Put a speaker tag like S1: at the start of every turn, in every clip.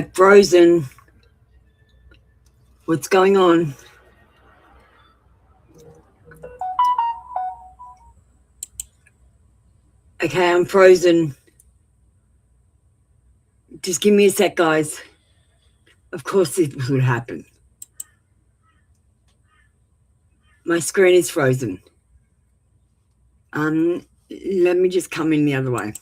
S1: We're frozen. What's going on? Okay, I'm frozen. Just give me a sec, guys. Of course it would happen. My screen is frozen. Let me just come in the other way.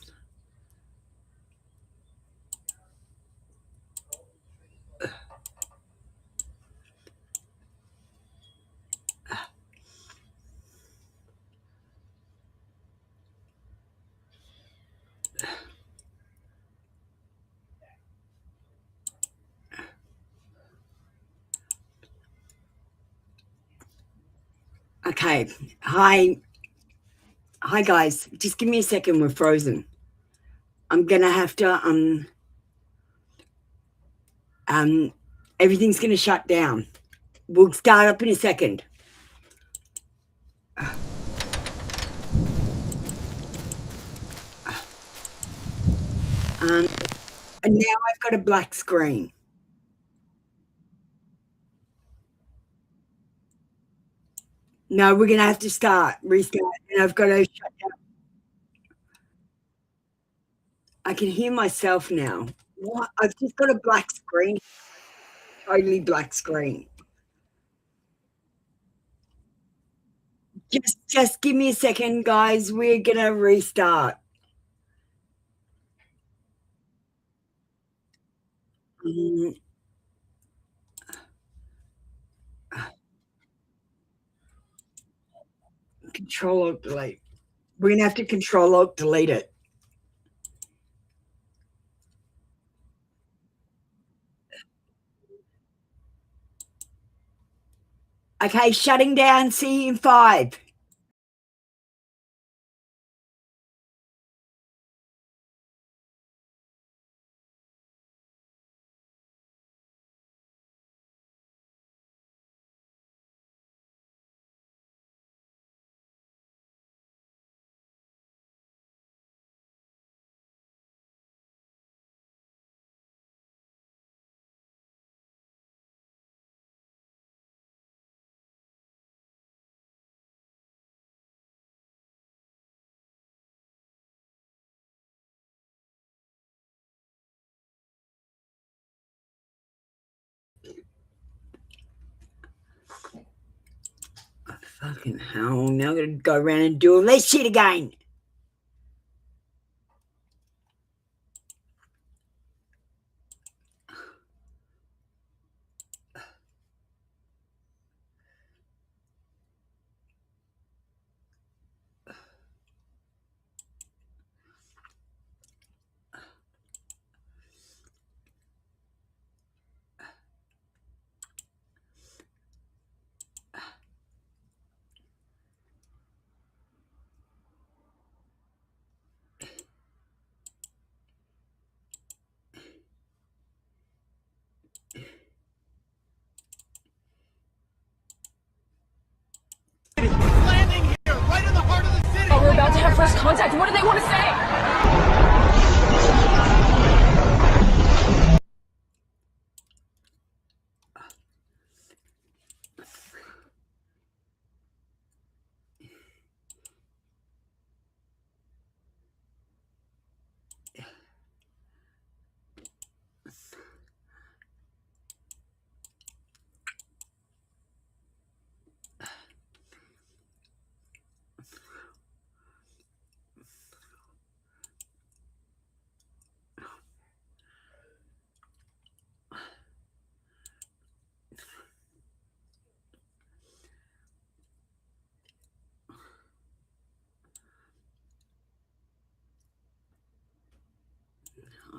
S1: Okay. Hi guys. Just give me a second. We're frozen. I'm gonna have to everything's gonna shut down. We'll start up in a second. And now I've got a black screen. No, we're gonna have to restart, and I've got to shut down. I can hear myself now. What? I've just got a black screen. Totally black screen. Just give me a second, guys. We're gonna restart. Control Alt Delete. We're gonna have to Control Alt Delete it. Okay, shutting down. See you in 5. Fucking hell. Now I'm gonna go around and do all this shit again.
S2: Landing here, right in the heart of the city.
S3: Oh, we're about to have first contact. What do they want to say?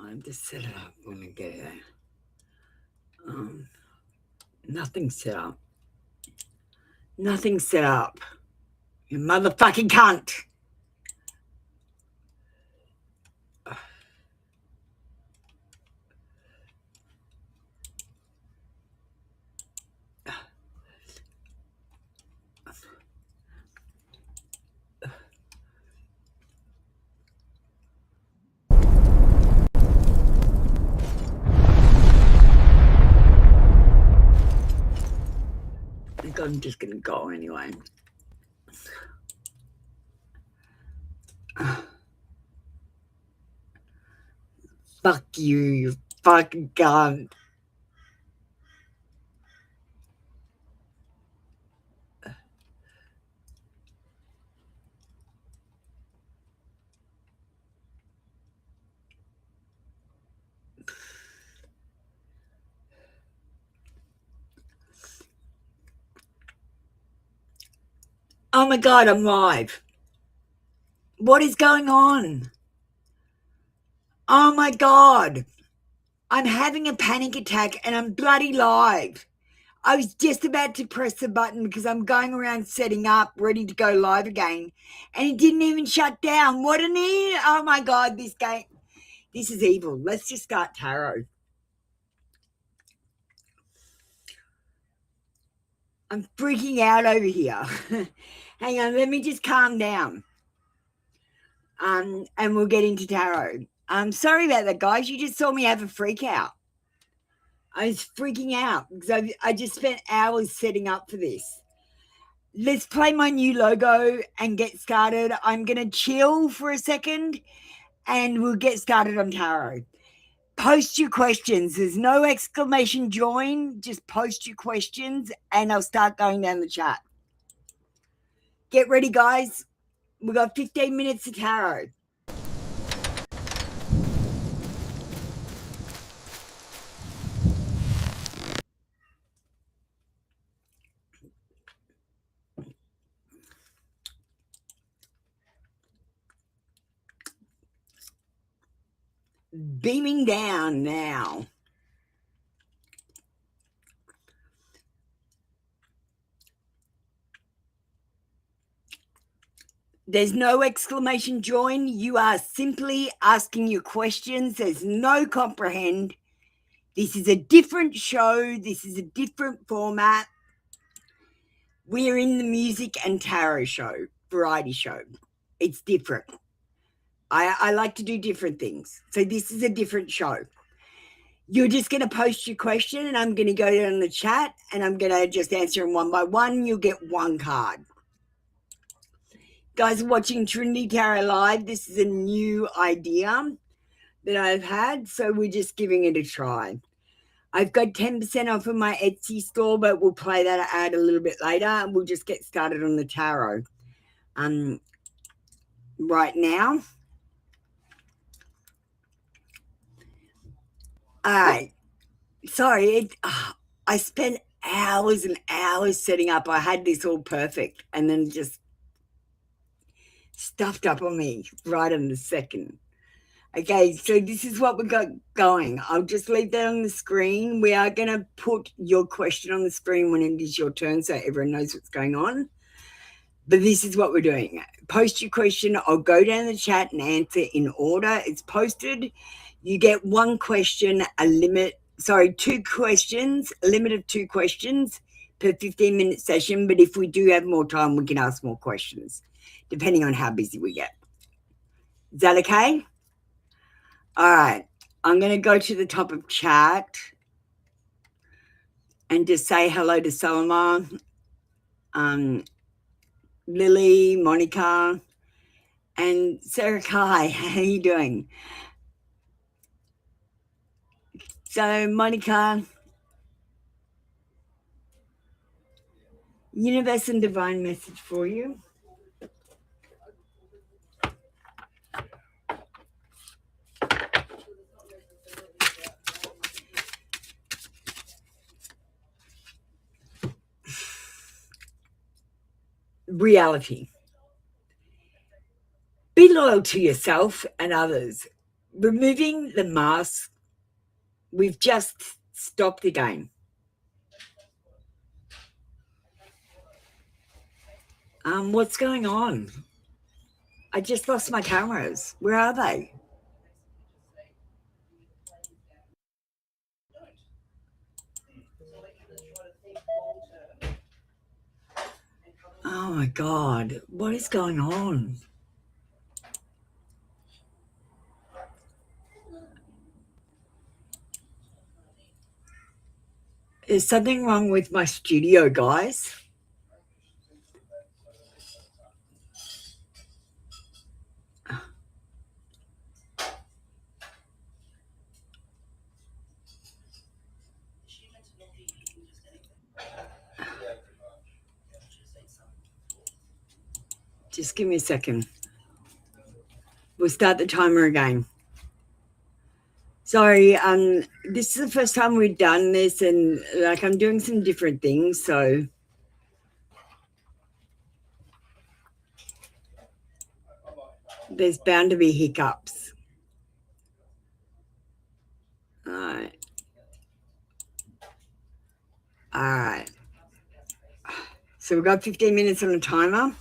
S3: I just set it up when I get there. Nothing's set up. Nothing's set up. You motherfucking cunt.
S1: I'm just going to go anyway. Fuck you, you fucking cunt. Oh my God, I'm live. What is going on? Oh my God. I'm having a panic attack and I'm bloody live. I was just about to press the button because I'm going around setting up, ready to go live again. And it didn't even shut down. What an idiot. Oh my God, this game. This is evil. Let's just start tarot. I'm freaking out over here. Hang on, let me just calm down. And we'll get into tarot. I'm sorry about that, guys. You just saw me have a freak out. I was freaking out because I just spent hours setting up for this. Let's play my new logo and get started. I'm going to chill for a second and we'll get started on tarot. Post your questions. There's no exclamation join. Just post your questions and I'll start going down the chat. Get ready, guys. We've got 15 minutes of tarot. Beaming down now. There's no exclamation join. You are simply asking your questions. There's no comprehend. This is a different show. This is a different format. We're in the music and tarot show, variety show. It's different. I like to do different things. So this is a different show. You're just going to post your question and I'm going to go down the chat and I'm going to just answer them one by one. You'll get one card. Guys watching Trinity Tarot Live, this is a new idea that I've had, so we're just giving it a try. I've got 10% off of my Etsy store, but we'll play that out a little bit later and we'll just get started on the tarot. Right now. All right. Sorry, I spent hours and hours setting up. I had this all perfect and then just stuffed up on me right in the second. Okay, so this is what we got going. I'll just leave that on the screen. We are going to put your question on the screen when it is your turn so everyone knows what's going on. But this is what we're doing. Post your question. I'll go down the chat and answer in order. It's posted. You get one question, two questions, a limit of 2 questions per 15-minute session. But if we do have more time, we can ask more questions, depending on how busy we get. Is that okay? All right. I'm going to go to the top of chat and just say hello to Salma, Lily, Monica, and Sarah Kai. How are you doing? So, Monica, universe and divine message for you. Reality. Be loyal to yourself and others. Removing the mask, we've just stopped the game. What's going on? I just lost my cameras. Where are they? Oh my God, what is going on? There's something wrong with my studio, guys. Just give me a second. We'll start the timer again. Sorry, this is the first time we've done this, and like I'm doing some different things, so there's bound to be hiccups. All right. All right. So we've got 15 minutes on the timer.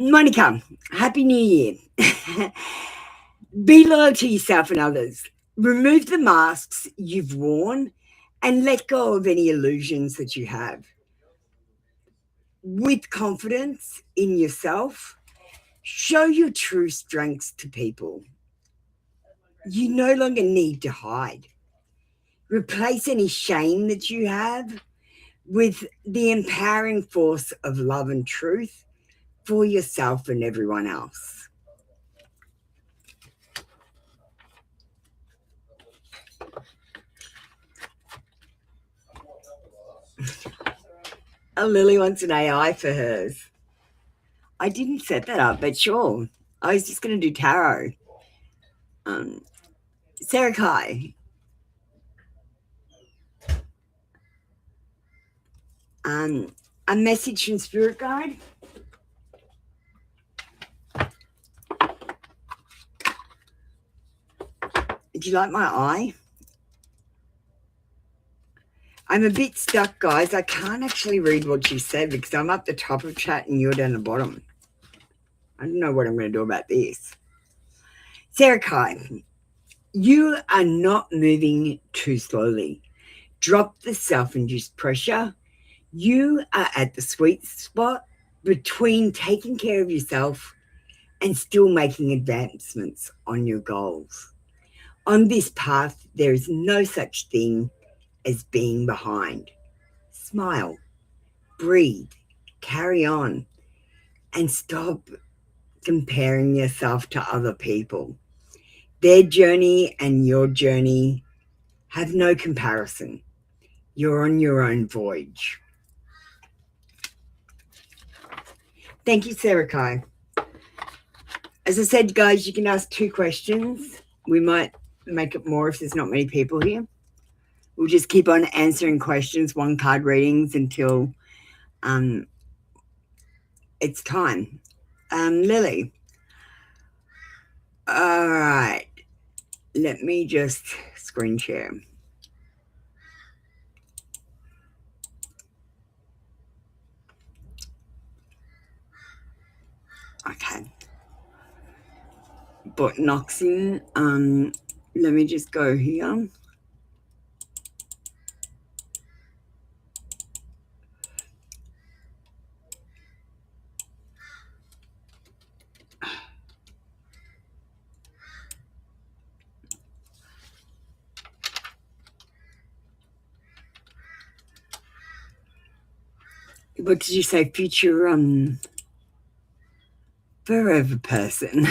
S1: Monica, Happy New Year. Be loyal to yourself and others. Remove the masks you've worn and let go of any illusions that you have. With confidence in yourself, show your true strengths to people. You no longer need to hide. Replace any shame that you have with the empowering force of love and truth for yourself and everyone else. Oh, Lily wants an AI for hers. I didn't set that up, but sure. I was just going to do tarot. Sarah Kai. A message from Spirit Guide. Did you like my eye? I'm a bit stuck, guys. I can't actually read what you said because I'm up the top of chat and you're down the bottom. I don't know what I'm going to do about this. Sarah Kai, you are not moving too slowly. Drop the self-induced pressure. You are at the sweet spot between taking care of yourself and still making advancements on your goals. On this path, there is no such thing as being behind. Smile, breathe, carry on, and stop comparing yourself to other people. Their journey and your journey have no comparison. You're on your own voyage. Thank you, Sarah Kai. As I said, guys, you can ask 2 questions. We might make it more if there's not many people here. We'll just keep on answering questions, 1 card readings until it's time. Lily. All right. Let me just screen share. Okay. But knocks in. Let me just go here. What did you say? Future forever person.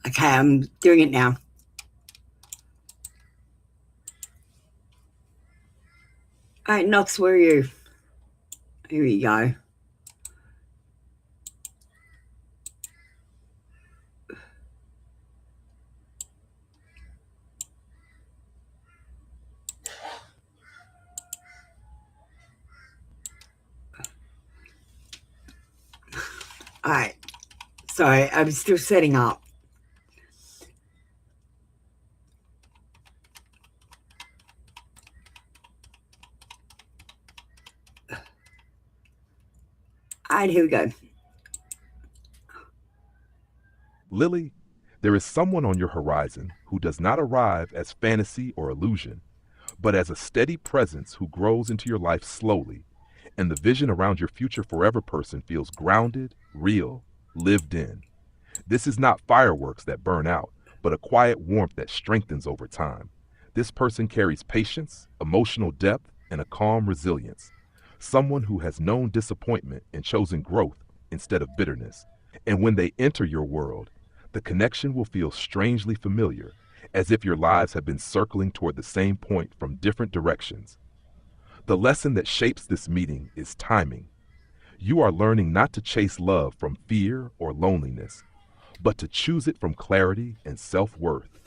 S1: Okay, I'm doing it now. All right, Knox, where are you? Here we go. All right. Sorry, I'm still setting up. All right, here we go.
S4: Lily, there is someone on your horizon who does not arrive as fantasy or illusion, but as a steady presence who grows into your life slowly, and the vision around your future forever person feels grounded, real, lived in. This is not fireworks that burn out, but a quiet warmth that strengthens over time. This person carries patience, emotional depth, and a calm resilience. Someone who has known disappointment and chosen growth instead of bitterness. And when they enter your world, the connection will feel strangely familiar, as if your lives have been circling toward the same point from different directions. The lesson that shapes this meeting is timing. You are learning not to chase love from fear or loneliness, but to choose it from clarity and self-worth.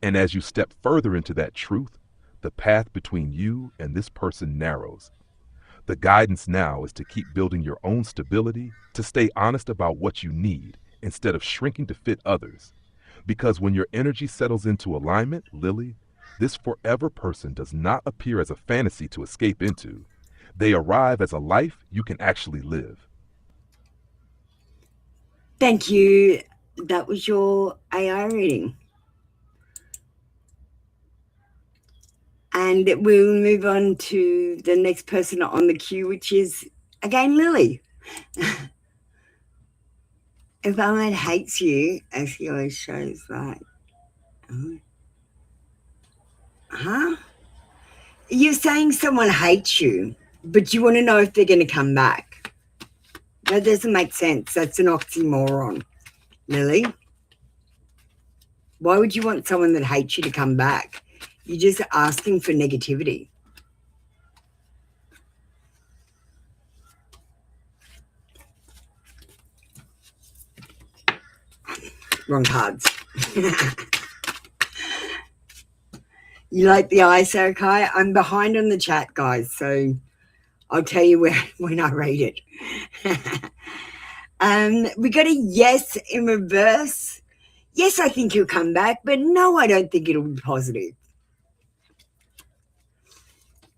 S4: And as you step further into that truth, the path between you and this person narrows. The guidance now is to keep building your own stability, to stay honest about what you need instead of shrinking to fit others. Because when your energy settles into alignment, Lily, this forever person does not appear as a fantasy to escape into. They arrive as a life you can actually live.
S1: Thank you. That was your AI reading. And we'll move on to the next person on the queue, which is, again, Lily. If someone hates you, actually always shows that. Huh? You're saying someone hates you, but you want to know if they're going to come back. That doesn't make sense. That's an oxymoron, Lily. Why would you want someone that hates you to come back? You're just asking for negativity. Wrong cards. You like the eyes, okay? I'm behind on the chat, guys, so I'll tell you when I read it. We got a yes in reverse. Yes, I think he'll come back, but no, I don't think it'll be positive.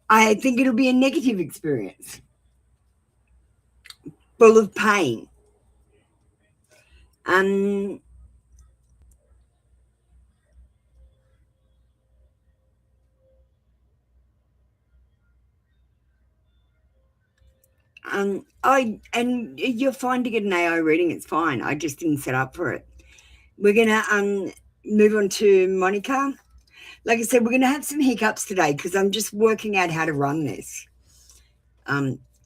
S1: I think it'll be a negative experience, full of pain. And you're fine to get an AI reading. It's fine. I just didn't set up for it. We're gonna move on to Monica. Like I said, we're gonna have some hiccups today because I'm just working out how to run this.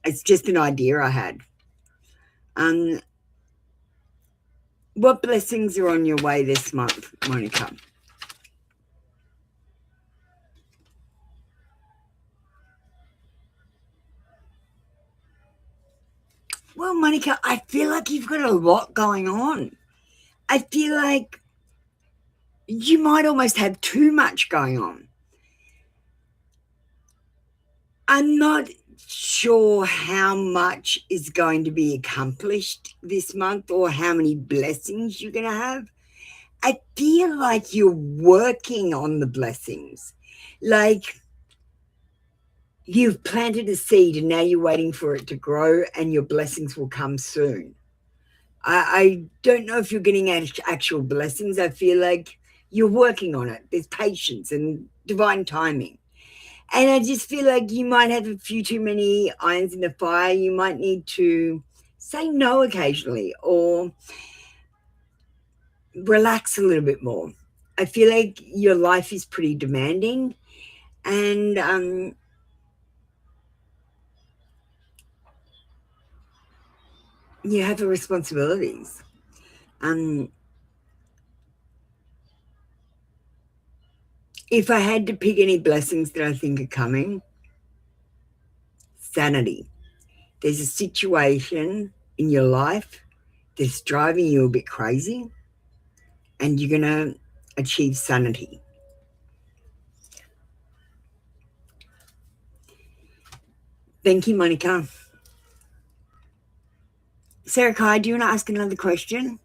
S1: It's just an idea I had. What blessings are on your way this month, Monica? Well, Monica, I feel like you've got a lot going on. I feel like you might almost have too much going on. I'm not sure how much is going to be accomplished this month or how many blessings you're going to have. I feel like you're working on the blessings. Like you've planted a seed and now you're waiting for it to grow and your blessings will come soon. I don't know if you're getting actual blessings. I feel like you're working on it. There's patience and divine timing. And I just feel like you might have a few too many irons in the fire. You might need to say no occasionally or relax a little bit more. I feel like your life is pretty demanding and you have the responsibilities. If I had to pick any blessings that I think are coming, sanity. There's a situation in your life that's driving you a bit crazy and you're going to achieve sanity. Thank you, Monica. Sarah Kai, do you want to ask another question?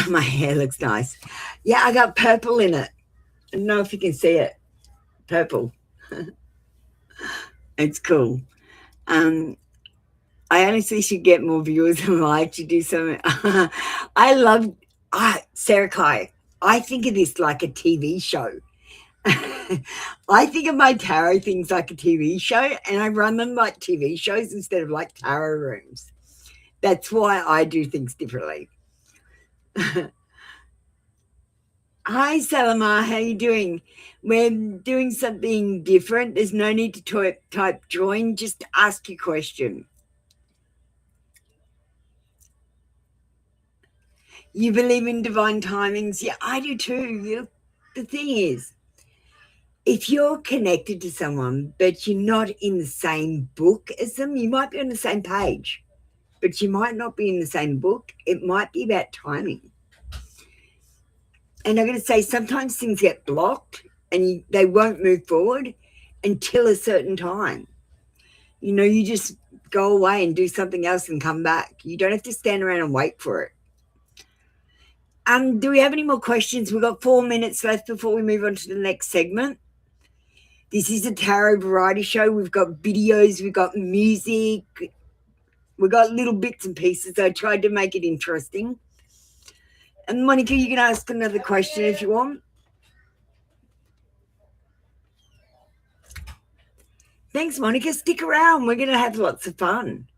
S1: My hair looks nice. Yeah, I got purple in it. I don't know if you can see it. Purple. It's cool. I honestly should get more viewers and like to do something. I love Sarah Kai. I think of this like a TV show. I think of my tarot things like a TV show, and I run them like TV shows instead of like tarot rooms. That's why I do things differently. Hi, Salama. How you doing? We're doing something different. There's no need to type join. Just ask your question. You believe in divine timings? Yeah, I do too. The thing is, if you're connected to someone, but you're not in the same book as them, you might be on the same page, but you might not be in the same book. It might be about timing. And I'm going to say sometimes things get blocked and they won't move forward until a certain time. You know, you just go away and do something else and come back. You don't have to stand around and wait for it. Do we have any more questions? We've got 4 minutes left before we move on to the next segment. This is a tarot variety show. We've got videos, we've got music, we've got little bits and pieces. I tried to make it interesting. And Monica, you can ask another question if you want. Thanks, Monica. Stick around. We're going to have lots of fun.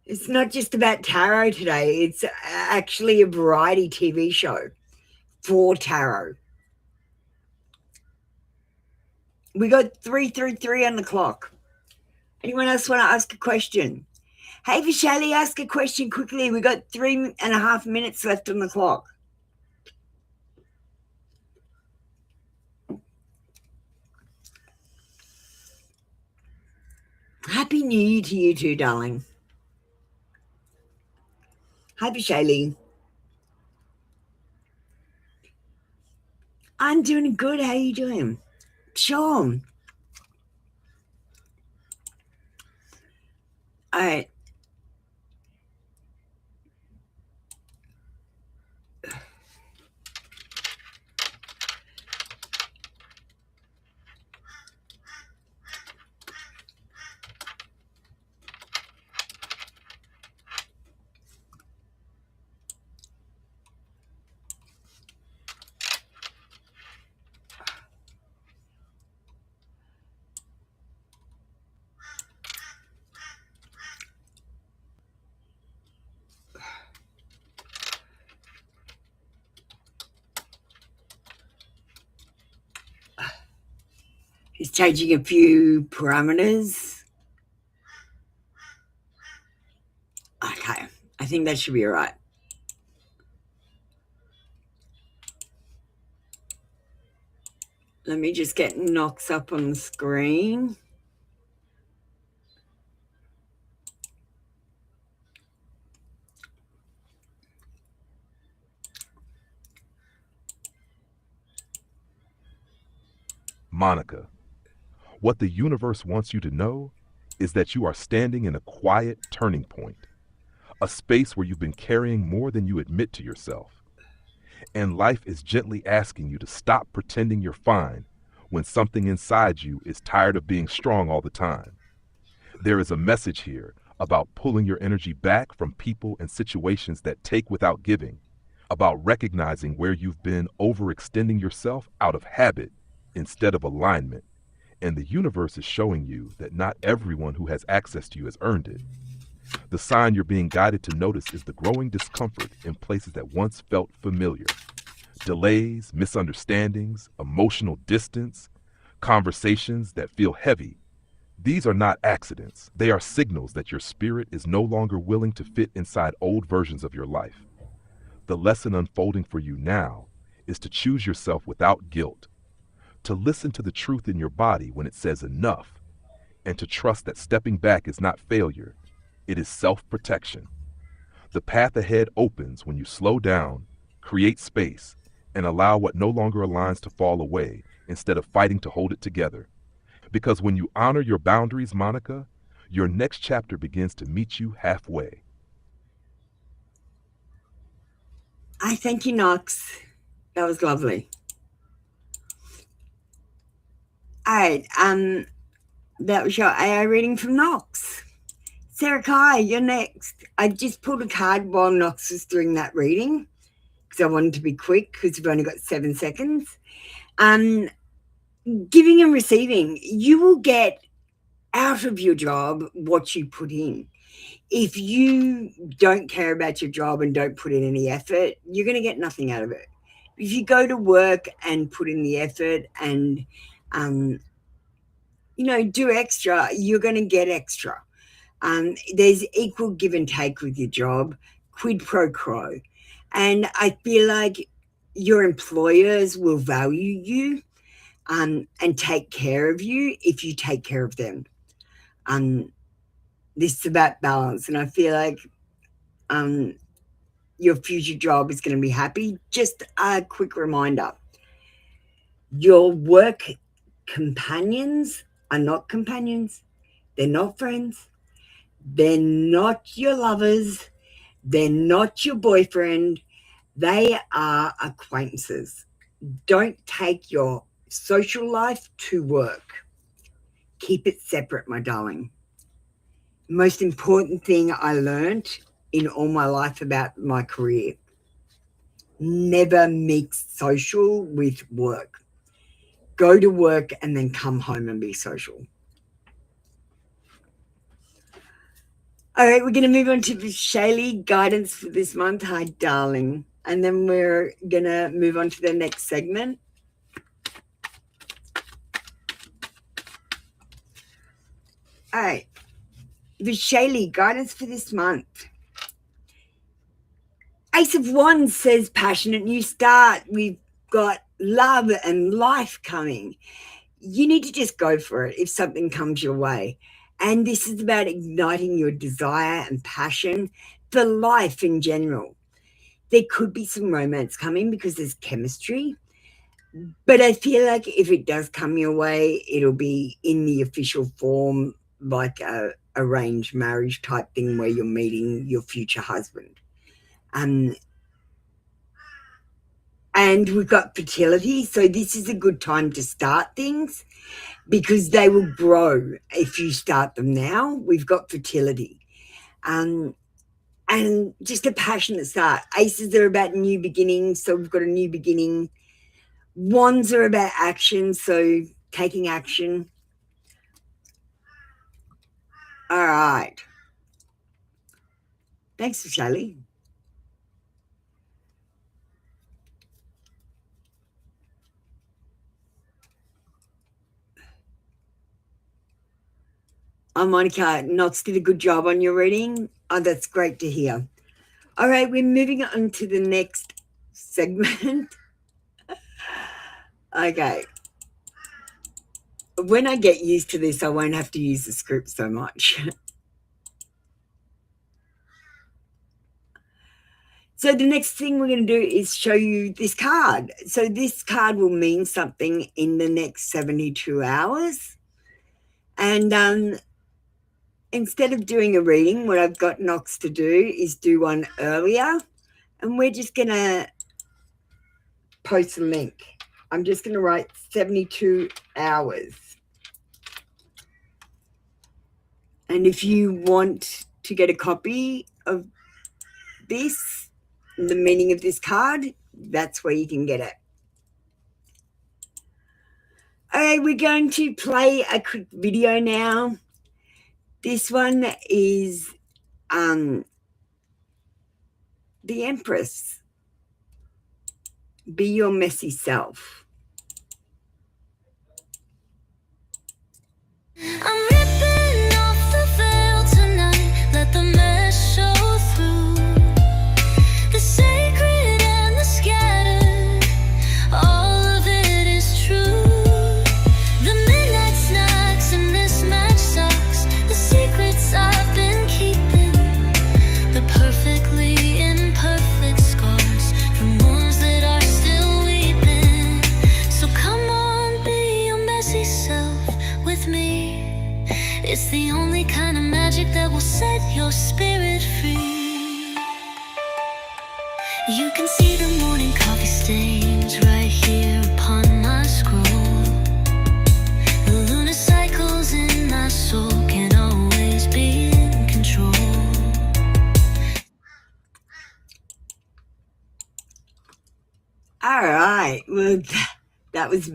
S1: It's not just about tarot today. It's actually a variety TV show for tarot. We got 333 on the clock. Anyone else want to ask a question? Hey, Vishali, ask a question quickly. We got 3.5 minutes left on the clock. Happy New Year to you too, darling. Hi, Vishali. I'm doing good. How are you doing? Sean. All right. He's changing a few parameters. Okay, I think that should be all right. Let me just get Knox up on the screen.
S4: Monica, what the universe wants you to know is that you are standing in a quiet turning point, a space where you've been carrying more than you admit to yourself. And life is gently asking you to stop pretending you're fine when something inside you is tired of being strong all the time. There is a message here about pulling your energy back from people and situations that take without giving, about recognizing where you've been overextending yourself out of habit instead of alignment. And the universe is showing you that not everyone who has access to you has earned it. The sign you're being guided to notice is the growing discomfort in places that once felt familiar. Delays, misunderstandings, emotional distance, conversations that feel heavy. These are not accidents. They are signals that your spirit is no longer willing to fit inside old versions of your life. The lesson unfolding for you now is to choose yourself without guilt, to listen to the truth in your body when it says enough, and to trust that stepping back is not failure, it is self-protection. The path ahead opens when you slow down, create space, and allow what no longer aligns to fall away instead of fighting to hold it together. Because when you honor your boundaries, Monica, your next chapter begins to meet you halfway.
S1: I thank you, Knox. That was lovely. All right. That was your AI reading from Knox. Sarah Kai, you're next. I just pulled a card while Knox was doing that reading because I wanted to be quick because we've only got 7 seconds. Giving and receiving, you will get out of your job what you put in. If you don't care about your job and don't put in any effort, you're going to get nothing out of it. If you go to work and put in the effort and, do extra, you're going to get extra. There's equal give and take with your job, quid pro quo. And I feel like your employers will value you and take care of you if you take care of them. This is about balance, and I feel like your future job is going to be happy. Just a quick reminder, your work companions are not companions. They're not friends. They're not your lovers. They're not your boyfriend. They are acquaintances. Don't take your social life to work. Keep it separate, my darling. Most important thing I learned in all my life about my career: never mix social with work. Go to work and then come home and be social. All right, we're going to move on to Shaylee guidance for this month. Hi, darling. And then we're going to move on to the next segment. All right. Shaylee guidance for this month. Ace of Wands says passionate new start. We've got love and life coming. You need to just go for it if something comes your way. And this is about igniting your desire and passion for life in general. There could be some romance coming because there's chemistry. But I feel like if it does come your way, it'll be in the official form, like a arranged marriage type thing where you're meeting your future husband. And we've got fertility, so this is a good time to start things because they will grow if you start them now. We've got fertility. And just a passionate start. Aces are about new beginnings, so we've got a new beginning. Wands are about action, so taking action. All right. Thanks, Shaylee. Oh, Monica, Knox did a good job on your reading. Oh, that's great to hear. All right, we're moving on to the next segment. Okay. When I get used to this, I won't have to use the script so much. So the next thing we're going to do is show you this card. So this card will mean something in the next 72 hours. And instead of doing a reading, what I've got Knox to do is do one earlier. And we're just going to post a link. I'm just going to write 72 hours. And if you want to get a copy of this, the meaning of this card, that's where you can get it. Okay, we're going to play a quick video now. This one is the Empress. Be your messy self.
S5: I'm ripping off the veil tonight, let the mess show through. The sacred and the scattered, all of it is true. The midnight snacks and mismatched socks, the secrets I've been keeping, the perfectly imperfect scars from wounds that are still weeping. So come on, be your messy self with me. It's the only kind of magic that will set your spirit free. You can see the morning coffee stains right here upon my scroll. The lunar cycles in my
S1: All right. Well, that was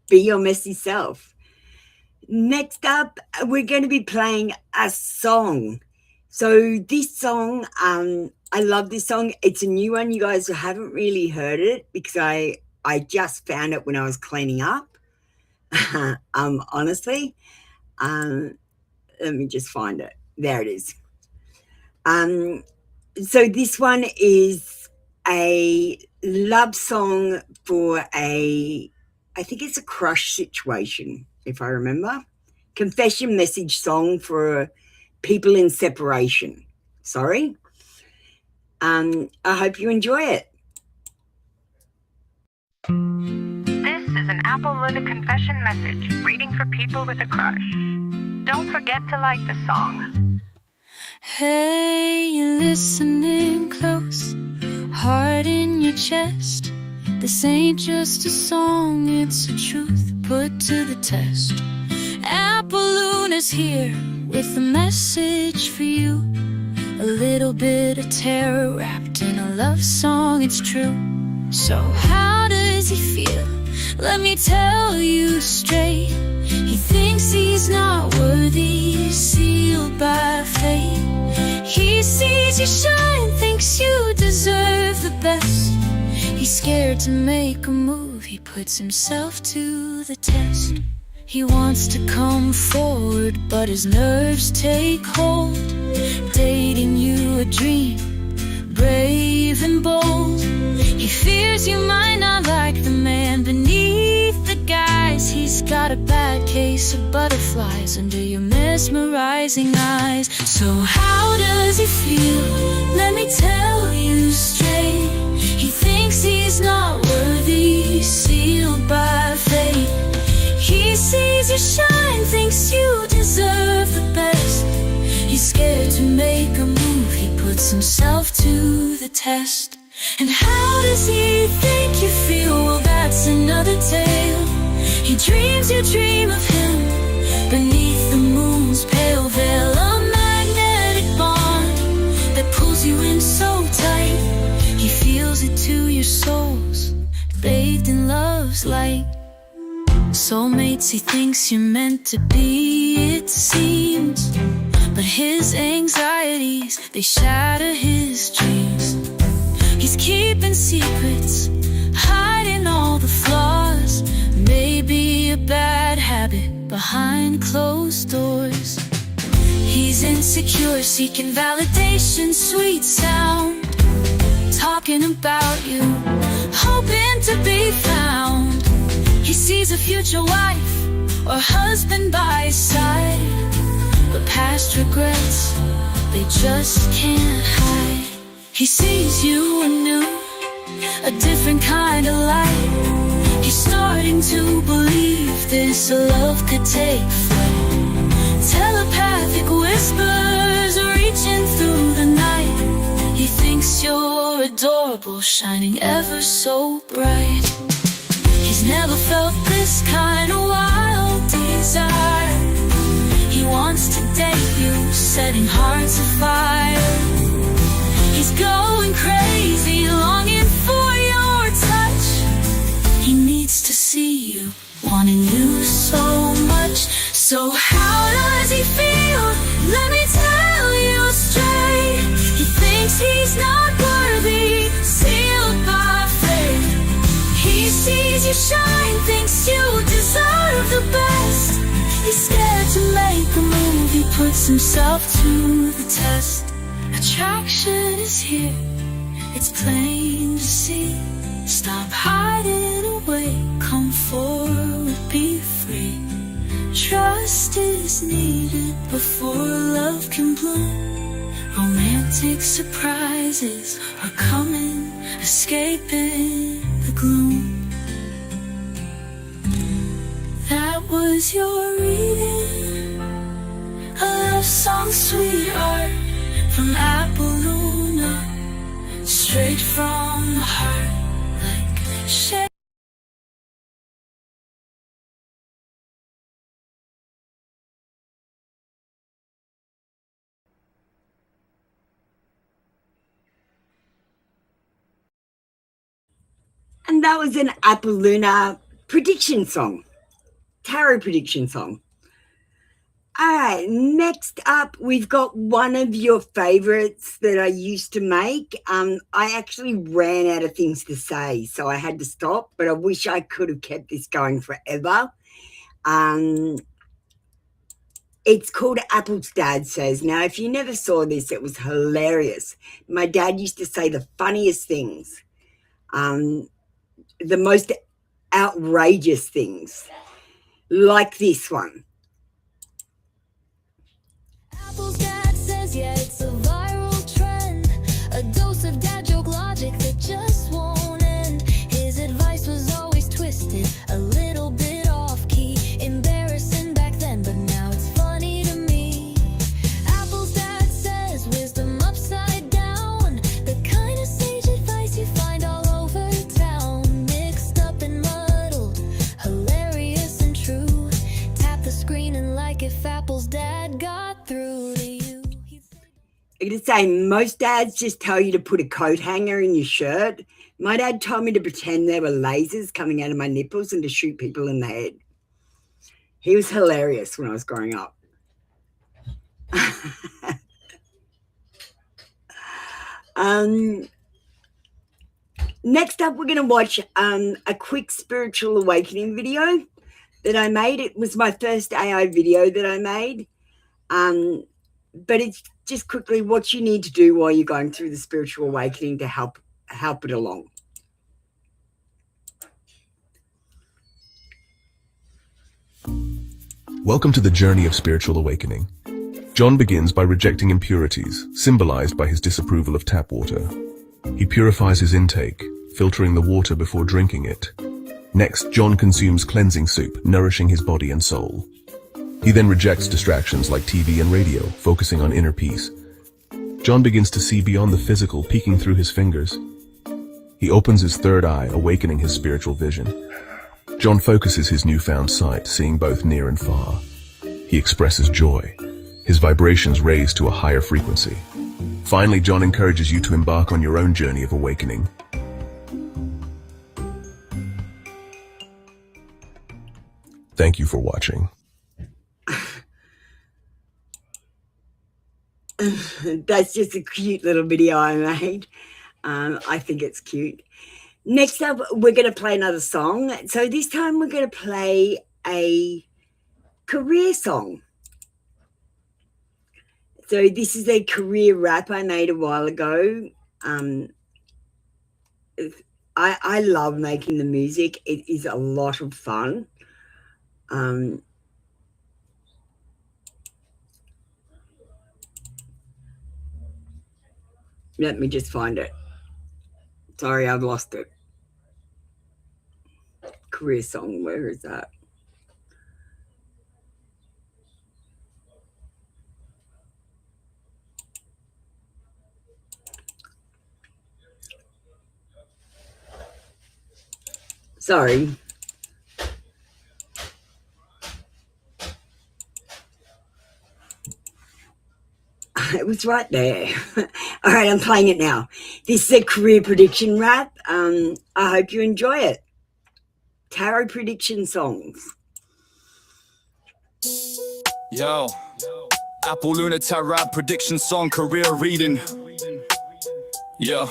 S1: Be Your Messy Self. Next up, we're going to be playing a song. So this song, I love this song. It's a new one. You guys haven't really heard it because I just found it when I was cleaning up. Honestly, let me just find it. There it is. So this one is a love song for I think it's a crush situation, if I remember. Confession message song for people in separation. Sorry. I hope you enjoy it.
S6: This is an Apple with a confession message, reading for people with a crush. Don't forget to like the song.
S5: Hey, you're listening close, heart in your chest. This ain't just a song, it's a truth put to the test. Apple Luna's here with a message for you. A little bit of terror wrapped in a love song, it's true. So how does he feel? Let me tell you straight. He thinks he's not worthy, sealed by fate. He sees you shine, thinks you deserve the best. He's scared to make a move, he puts himself to the test. He wants to come forward, but his nerves take hold. Dating you a dream, brave and bold. He fears you might not like the man beneath the guise. He's got a bad case of butterflies under your mesmerizing eyes. So how does he feel? Let me tell you straight. He thinks he's not worthy, sealed by fate. He sees you shine, thinks you deserve the best. He's scared to make a move, he puts himself to the test. And how does he think you feel? Well, that's another tale. He dreams you dream of him beneath the moon's pale veil. A magnetic bond that pulls you in so tight. He feels it to your souls, bathed in love's light. Soulmates, he thinks you're meant to be, it seems. But his anxieties, they shatter his dreams. He's keeping secrets, hiding all the flaws. Maybe a bad habit behind closed doors. He's insecure, seeking validation, sweet sound. Talking about you, hoping to be found. He sees a future wife or husband by his side. But past regrets, they just can't hide. He sees you anew, a different kind of light. He's starting to believe this love could take flight. Telepathic whispers reaching through the night. He thinks you're adorable, shining ever so bright. He's never felt this kind of wild desire. He wants to date you, setting hearts afire. He's going crazy, longing for your touch. He needs to see you, wanting you so much. So how does he feel? Let me tell you straight. He thinks he's not worthy, sealed by fate. He sees you shine, thinks you deserve the best. He's scared to make a move, he puts himself to the test. Attraction is here, it's plain to see. Stop hiding away, come forward, be free. Trust is needed before love can bloom. Romantic surprises are coming, escaping the gloom. That was your reading, a love song, sweetheart, from Apple Luna, straight from the heart, like shade.
S1: And that was an Apple Lunar prediction song, tarot prediction song. All right, next up, we've got one of your favorites that I used to make. I actually ran out of things to say, so I had to stop, but I wish I could have kept this going forever. It's called Apple's Dad Says. Now, if you never saw this, it was hilarious. My dad used to say the funniest things, the most outrageous things, like this one.
S5: Apple's dad says, yeah, it's a viral trend. A dose of dad joke logic that just won't end. His advice was always twisted, a little bit off key. Embarrassing back then, but now it's funny to me. Apple's dad says, wisdom upside down. The kind of sage advice you find all over town. Mixed up and muddled, hilarious and true. Tap the screen and like if Apple's dad got through to you.
S1: I'm going to say most dads just tell you to put a coat hanger in your shirt. My dad told me to pretend there were lasers coming out of my nipples and to shoot people in the head. He was hilarious when I was growing up. Next up, we're going to watch a quick spiritual awakening video that I made. It was my first AI video that I made. But it's just quickly what you need to do while you're going through the spiritual awakening to help it along.
S7: Welcome to the journey of spiritual awakening. John begins by rejecting impurities, symbolized by his disapproval of tap water. He purifies his intake, filtering the water before drinking it. Next, John consumes cleansing soup, nourishing his body and soul. He then rejects distractions like TV and radio, focusing on inner peace. John begins to see beyond the physical, peeking through his fingers. He opens his third eye, awakening his spiritual vision. John focuses his newfound sight, seeing both near and far. He expresses joy. His vibrations raise to a higher frequency. Finally, John encourages you to embark on your own journey of awakening. Thank you for watching.
S1: That's just a cute little video I made. I think it's cute. Next up, we're going to play another song. So this time we're going to play a career song. So this is a career rap I made a while ago. I love making the music. It is a lot of fun. Let me just find it. Sorry, I've lost it. Career song, where is that? Sorry. It was right there. All right, I'm playing it now. This is a career prediction rap. I hope you enjoy it. Tarot prediction songs.
S2: Yo, Apple Lunar Tarot prediction song, career reading. Yo,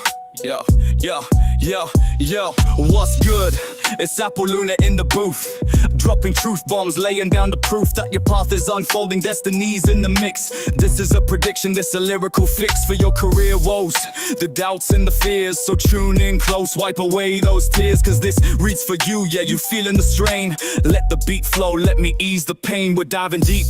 S2: what's good? It's Apple Lunar in the booth, dropping truth bombs, laying down the proof that your path is unfolding, destiny's in the mix. This is a prediction, this a lyrical fix for your career woes, the doubts and the fears. So tune in close, wipe away those tears, cause this reads for you, yeah, you feeling the strain. Let the beat flow, let me ease the pain. We're diving deep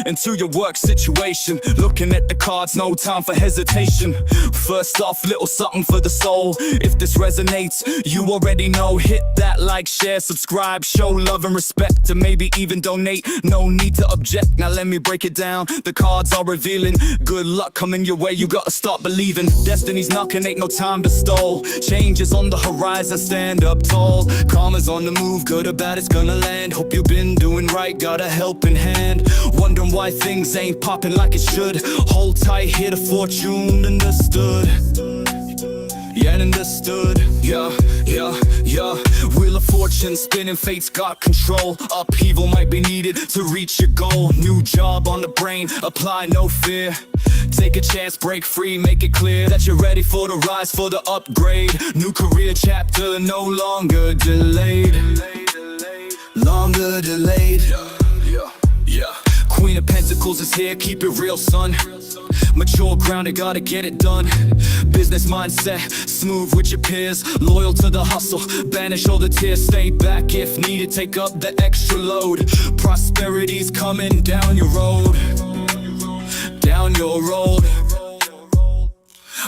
S2: into your work situation, looking at the cards, no time for hesitation. First off, little something for the soul. If this resonates, you already know. Hit that like, share, subscribe, show love and respect, and maybe even donate. No need to object. Now let me break it down. The cards are revealing good luck coming your way. You gotta start believing. Destiny's knocking, ain't no time to stall. Change is on the horizon, stand up tall. Karma's on the move, good or bad, it's gonna land. Hope you've been doing right, got a helping hand. Wondering why things ain't popping like it should. Hold tight, hear the fortune, understood. Yeah, understood. Yeah. fortune spinning, fate's got control. Upheaval might be needed to reach your goal. New job on the brain, apply no fear. Take a chance, break free, make it clear that you're ready for the rise, for the upgrade. New career chapter, no longer delayed. Longer delayed. Yeah. Queen of Pentacles is here, keep it real, son. Mature, grounded, gotta get it done. Business mindset, smooth with your peers. Loyal to the hustle, banish all the tears. Stay back if needed, take up the extra load. Prosperity's coming down your road. Down your road.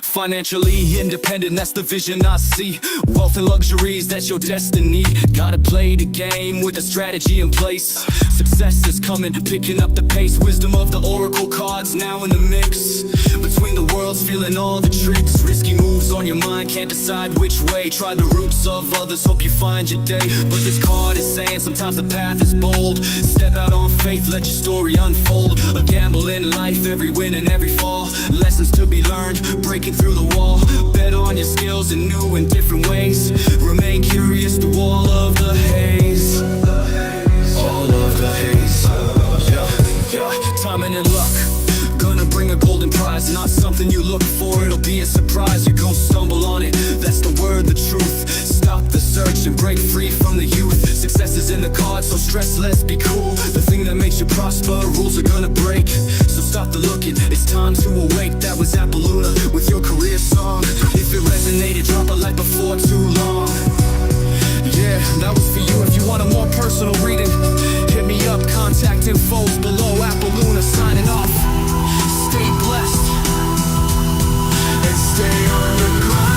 S2: Financially independent, that's the vision I see. Wealth and luxuries, that's your destiny. Gotta play the game with a strategy in place. Success is coming, picking up the pace. Wisdom of the oracle cards now in the mix. Between the worlds, feeling all the tricks. Risky moves on your mind, can't decide which way. Try the roots of others, hope you find your day. But this card is saying sometimes the path is bold. Step out on faith, let your story unfold. A gamble in life, every win and every fall. Lessons to be learned, breaking through the wall. Bet on your skills in new and different ways. Remain curious through all of the haze. All of the haze. Yeah. Timing and luck, gonna bring a golden prize. Not something you look for, it'll be a surprise. You gon' stumble on it, that's the word, the truth. Stop the search and break free from the youth. Success is in the cards, so stress less, be cool. The thing that makes you prosper, rules are gonna break. So stop the looking, it's time to awake. That was Apoluna with your career song. If it resonated, drop a like before too long. Yeah, that was for you. If you want a more personal reading, hit me up, contact info's below. Apoluna signing off. Stay blessed and stay on the grind.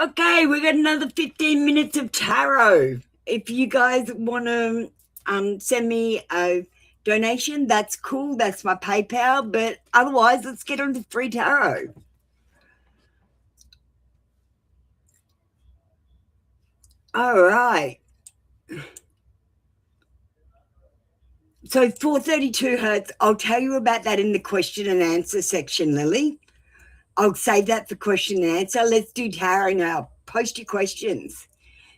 S1: Okay, we got another 15 minutes of tarot. If you guys want to send me a donation, that's cool. That's my PayPal. But otherwise, let's get on to free tarot. All right. So 432 hertz, I'll tell you about that in the question and answer section, Lily. I'll save that for question and answer. Let's do tarot now. Post your questions.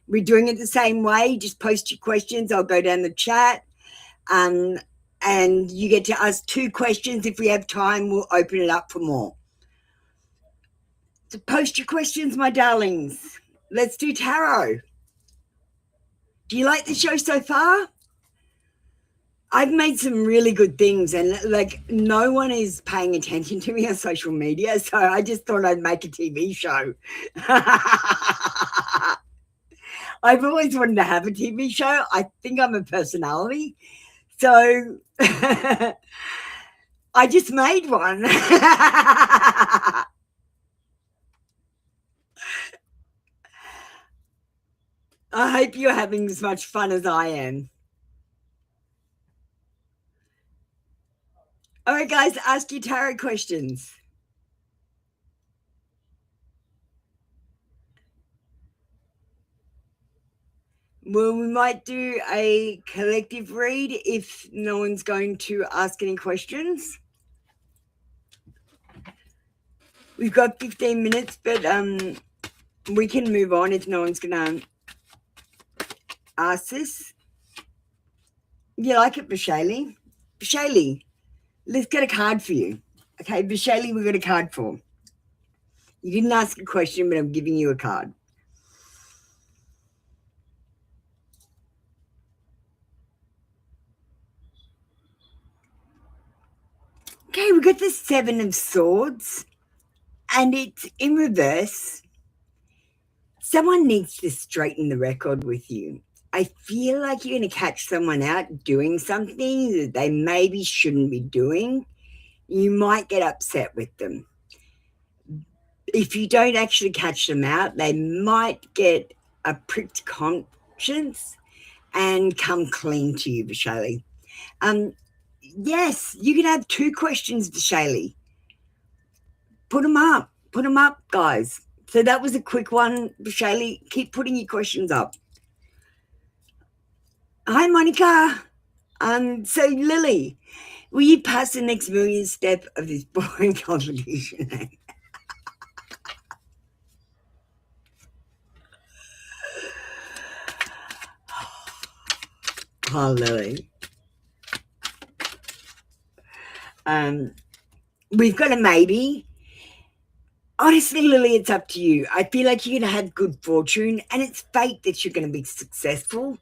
S1: We're doing it the same way. Just post your questions. I'll go down the chat. And you get to ask 2 questions. If we have time, we'll open it up for more. So post your questions, my darlings. Let's do tarot. Do you like the show so far? I've made some really good things, and like no one is paying attention to me on social media, so I just thought I'd make a TV show. I've always wanted to have a TV show. I think I'm a personality, so I just made one. I hope you're having as much fun as I am. All right, guys, ask your tarot questions. Well, we might do a collective read if no one's going to ask any questions. We've got 15 minutes, but we can move on if no one's going to ask this. You like it, Bashayli? Bashayli, let's get a card for you. Okay, Bashayli, we've got a card for. You didn't ask a question, but I'm giving you a card. Okay, we've got the 7 of Swords, and it's in reverse. Someone needs to straighten the record with you. I feel like you're going to catch someone out doing something that they maybe shouldn't be doing. You might get upset with them. If you don't actually catch them out, they might get a pricked conscience and come clean to you, Vishali. Yes, you can have 2 questions, Vishali. Put them up. Put them up, guys. So that was a quick one. Shaylee, keep putting your questions up. Hi, Monica. So Lily, will you pass the next million step of this boring competition? Oh, Lily. We've got a maybe. Honestly, Lily, it's up to you. I feel like you're going to have good fortune and it's fate that you're going to be successful.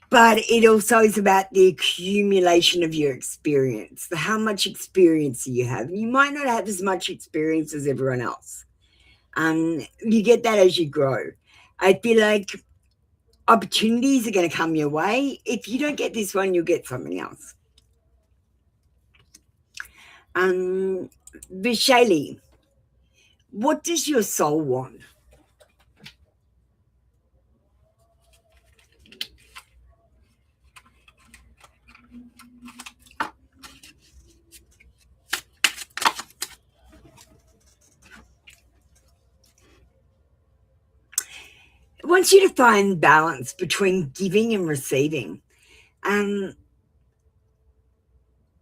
S1: But it also is about the accumulation of your experience, how much experience you have. You might not have as much experience as everyone else. You get that as you grow. I feel like opportunities are going to come your way. If you don't get this one, you'll get something else. Vishali, what does your soul want? It wants you to find balance between giving and receiving.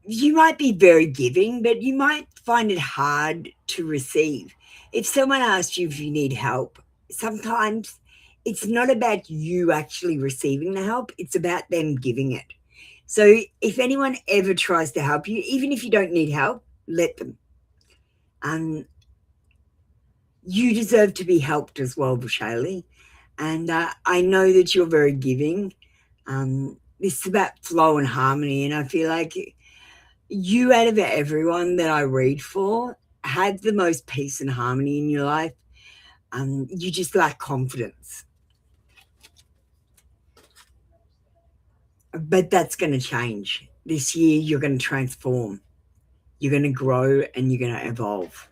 S1: You might be very giving, but you might find it hard to receive. If someone asks you if you need help, sometimes it's not about you actually receiving the help, it's about them giving it. So if anyone ever tries to help you, even if you don't need help, let them. You deserve to be helped as well, Shaylee. And I know that you're very giving. This is about flow and harmony, and I feel like you, out of everyone that I read for, have the most peace and harmony in your life. You just lack confidence. But that's going to change. This year, you're going to transform. You're going to grow and you're going to evolve.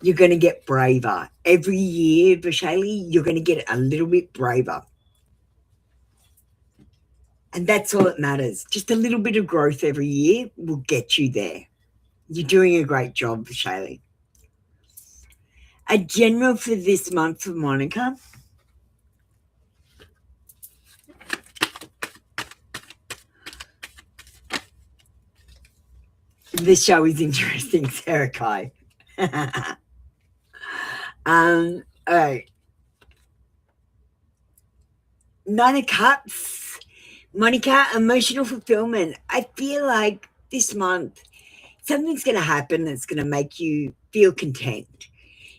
S1: You're going to get braver. Every year, Vishali, you're going to get a little bit braver. And that's all that matters. Just a little bit of growth every year will get you there. You're doing a great job, Shaylee. A general for this month for Monica. This show is interesting, Sarah Kai. All right. 9 of Cups. Monica, emotional fulfillment. I feel like this month something's going to happen that's going to make you feel content.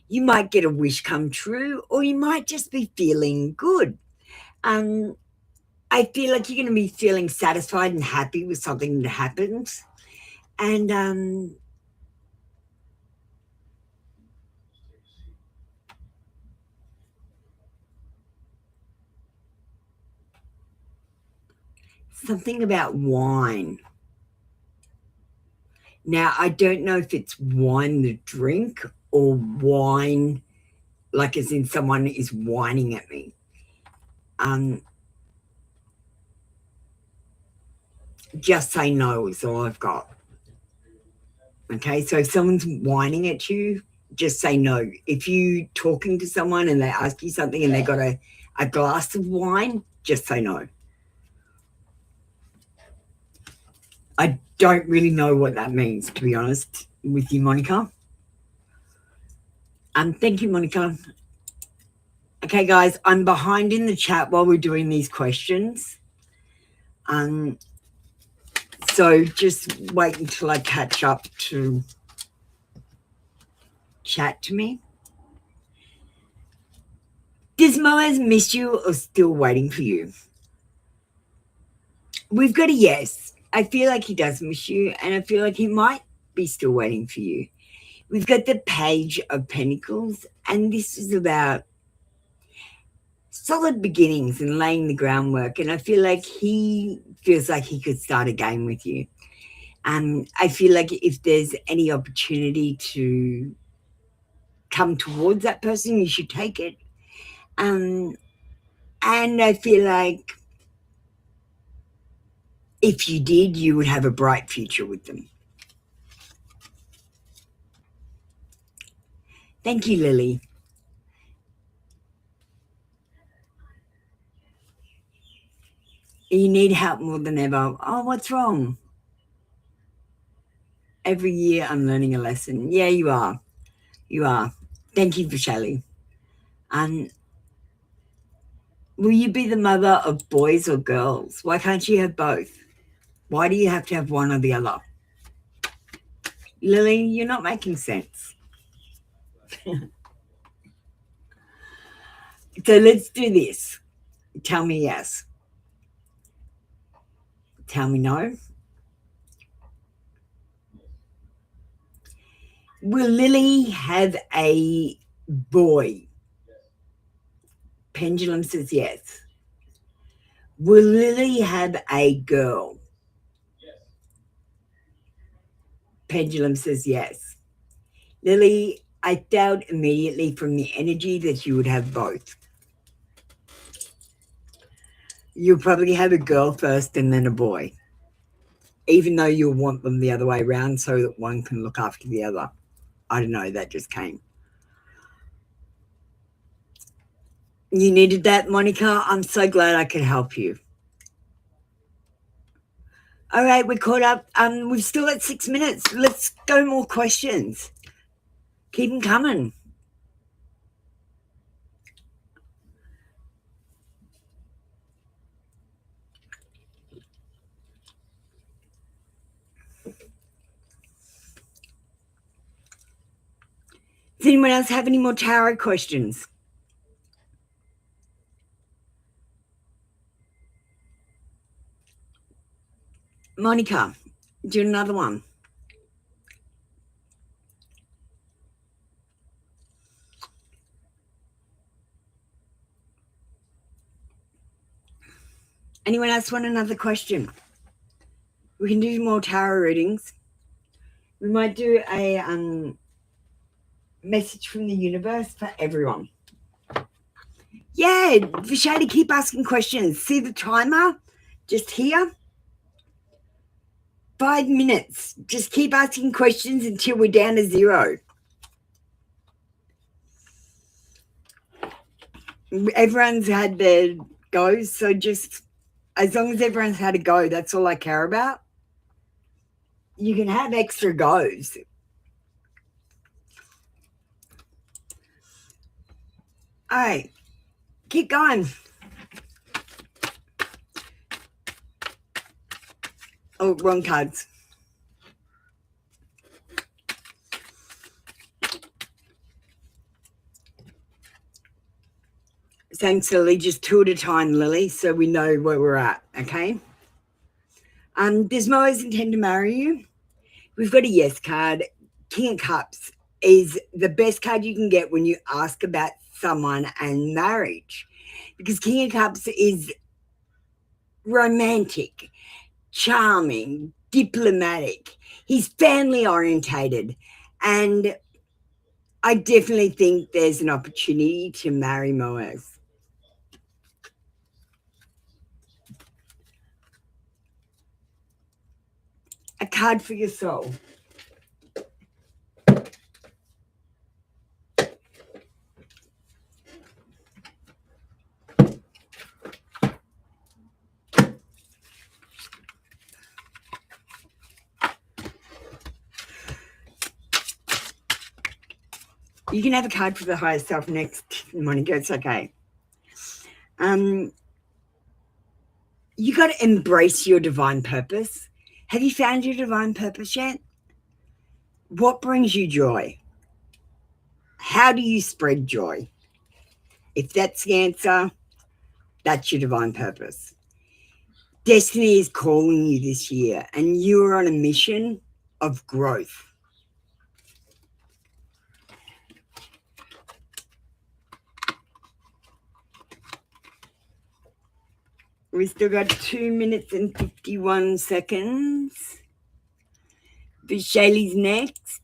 S1: You might get a wish come true, or you might just be feeling good. I feel like you're going to be feeling satisfied and happy with something that happens. And something about wine. Now, I don't know if it's wine the drink or wine, like as in someone is whining at me. Just say no is all I've got. Okay, so if someone's whining at you, just say no. If you're talking to someone and they ask you something and they got a glass of wine, just say no. I don't really know what that means, to be honest with you, Monica. Thank you, Monica. Okay, guys, I'm behind in the chat while we're doing these questions. So just wait until I catch up to chat to me. Does Moaz miss you or still waiting for you? We've got a yes. I feel like he does miss you, and I feel like he might be still waiting for you. We've got the Page of Pentacles, and this is about solid beginnings and laying the groundwork, and I feel like he feels like he could start a game with you. I feel like if there's any opportunity to come towards that person, you should take it. And I feel like If you did, you would have a bright future with them. Thank you, Lily. You need help more than ever. Oh, what's wrong? Every year I'm learning a lesson. Yeah, you are. You are. Thank you, Vishali. Will you be the mother of boys or girls? Why can't you have both? Why do you have to have one or the other? Lily, you're not making sense. So let's do this. Tell me yes. Tell me no. Will Lily have a boy? Pendulum says yes. Will Lily have a girl? Pendulum says yes. Lily, I felt immediately from the energy that you would have both. You'll probably have a girl first and then a boy, even though you'll want them the other way around so that one can look after the other. I don't know, that just came. You needed that, Monica. I'm so glad I could help you. All right, we're caught up. We've still got 6 minutes. Let's go more questions. Keep them coming. Does anyone else have any more tarot questions? Monica, do another one. Anyone else want another question? We can do more tarot readings. We might do a message from the universe for everyone. Yeah, Vishali, keep asking questions. See the timer just here? 5 minutes. Just keep asking questions until we're down to 0. Everyone's had their goes, so just as long as everyone's had a go, that's all I care about. You can have extra goes. All right, keep going. Oh, wrong cards. Thanks, Lily. Just 2 at a time, Lily, so we know where we're at, okay? Does Moas intend to marry you? We've got a yes card. King of Cups is the best card you can get when you ask about someone and marriage, because King of Cups is romantic, charming, diplomatic. He's family orientated, and I definitely think there's an opportunity to marry Moaz. A card for your soul. You can have a card for the higher self next, Monica. It's okay. You got to embrace your divine purpose. Have you found your divine purpose yet? What brings you joy? How do you spread joy? If that's the answer, that's your divine purpose. Destiny is calling you this year, and you are on a mission of growth. We still got 2 minutes and 51 seconds. Vishali's next.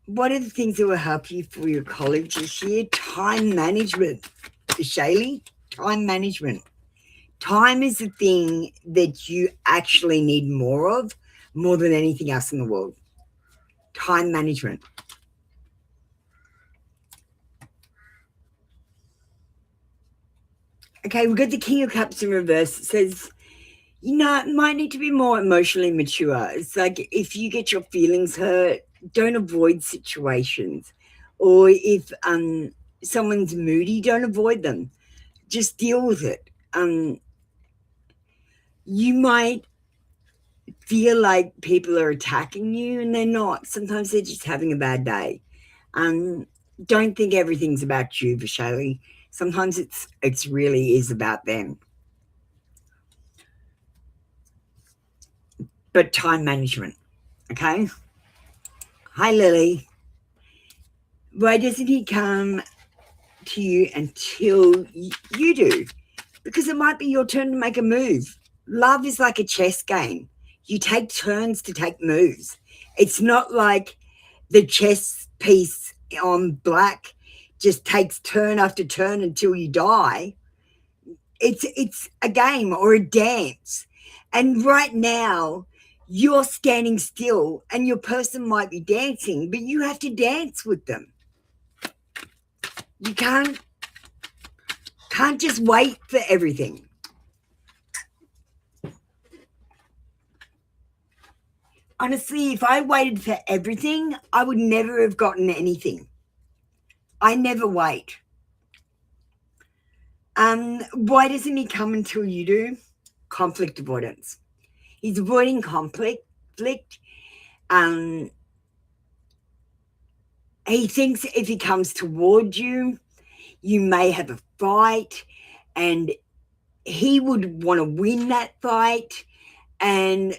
S1: What are the things that will help you for your college this year? Time management, Vishali. Time management. Time is the thing that you actually need more of, more than anything else in the world. Time management. Okay, we've got the King of Cups in reverse. It says, you know, it might need to be more emotionally mature. It's like if you get your feelings hurt, don't avoid situations. Or if someone's moody, don't avoid them. Just deal with it. You might feel like people are attacking you and they're not. Sometimes they're just having a bad day. Don't think everything's about you, Vishali. Sometimes it's really is about them. But time management, okay? Hi, Lily. Why doesn't he come to you until you do? Because it might be your turn to make a move. Love is like a chess game. You take turns to take moves. It's not like the chess piece on black just takes turn after turn until you die. It's a game or a dance. And right now, you're standing still and your person might be dancing, but you have to dance with them. You can't just wait for everything. Honestly, if I waited for everything, I would never have gotten anything. I never wait. Why doesn't he come until you do? Conflict avoidance. He's avoiding conflict. He thinks if he comes toward you, you may have a fight, and he would want to win that fight, and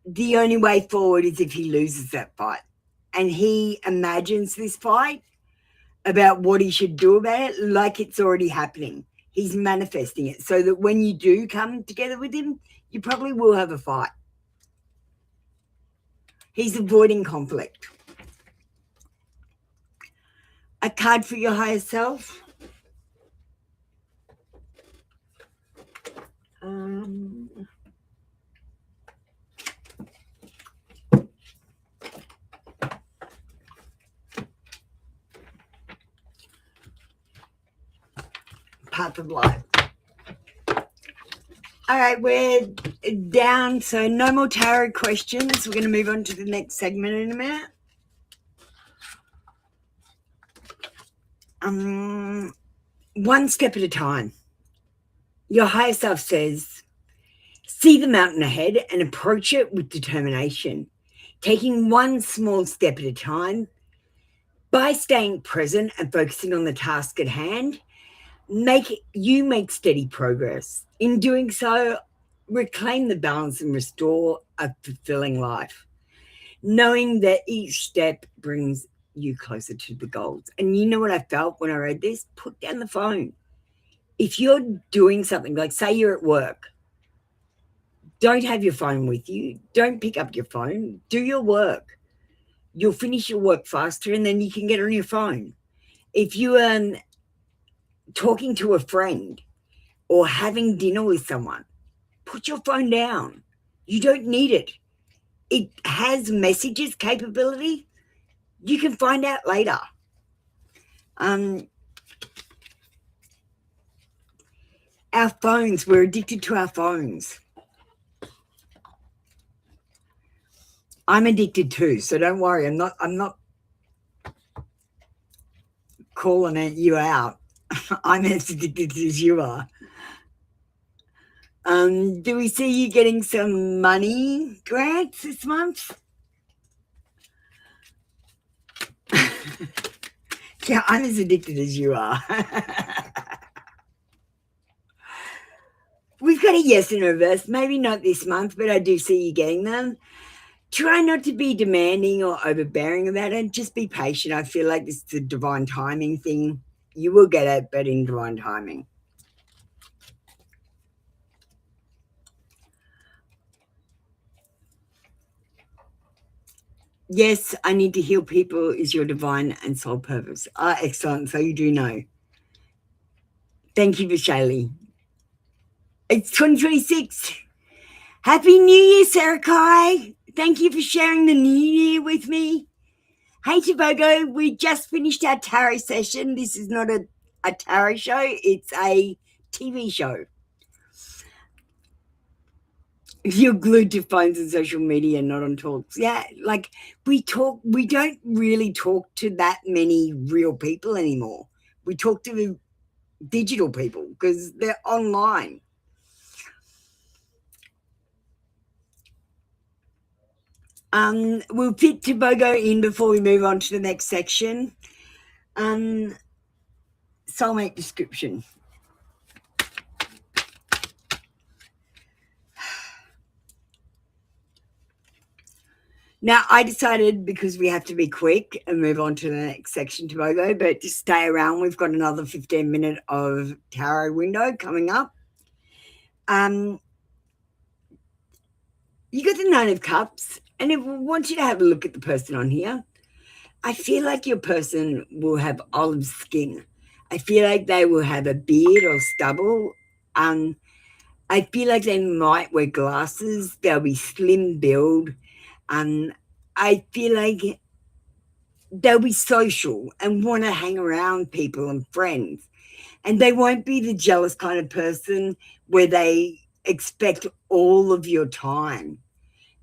S1: the only way forward is if he loses that fight. And he imagines this fight about what he should do about it like it's already happening. He's manifesting it so that when you do come together with him, you probably will have a fight. He's avoiding conflict. A card for your higher self. Path of life. All right, we're down, so no more tarot questions. We're going to move on to the next segment in a minute. One step at a time. Your higher self says, see the mountain ahead and approach it with determination, taking one small step at a time. By staying present and focusing on the task at hand, make steady progress. In doing so, reclaim the balance and restore a fulfilling life, knowing that each step brings you closer to the goals. And you know what I felt when I read this? Put down the phone. If you're doing something, like say you're at work, don't have your phone with you. Don't pick up your phone. Do your work. You'll finish your work faster and then you can get on your phone. If you are talking to a friend or having dinner with someone, put your phone down. You don't need it. It has messages capability. You can find out later. Our phones, we're addicted to our phones. I'm addicted too, so don't worry. I'm not calling you out. I'm as addicted as you are. Do we see you getting some money grants this month? Yeah, I'm as addicted as you are. We've got a yes in reverse. Maybe not this month, but I do see you getting them. Try not to be demanding or overbearing about it. Just be patient. I feel like this is a divine timing thing. You will get it, but in divine timing. Yes, I need to heal people is your divine and soul purpose. Excellent. So you do know. Thank you, Vishali. It's 2026. Happy New Year, Sarah Kai. Thank you for sharing the New Year with me. Hey, Tobago, we just finished our tarot session. This is not a tarot show. It's a TV show. You're glued to phones and social media, not on talks. Yeah, like we don't really talk to that many real people anymore. We talk to digital people because they're online. We'll fit Tobago in before we move on to the next section. Soulmate description. Now, I decided, because we have to be quick and move on to the next section, Tobago, but just stay around. We've got another 15-minute of tarot window coming up. You got the Nine of Cups, and I want you to have a look at the person on here. I feel like your person will have olive skin. I feel like they will have a beard or stubble. I feel like they might wear glasses. They'll be slim build. I feel like they'll be social and want to hang around people and friends. And they won't be the jealous kind of person where they expect all of your time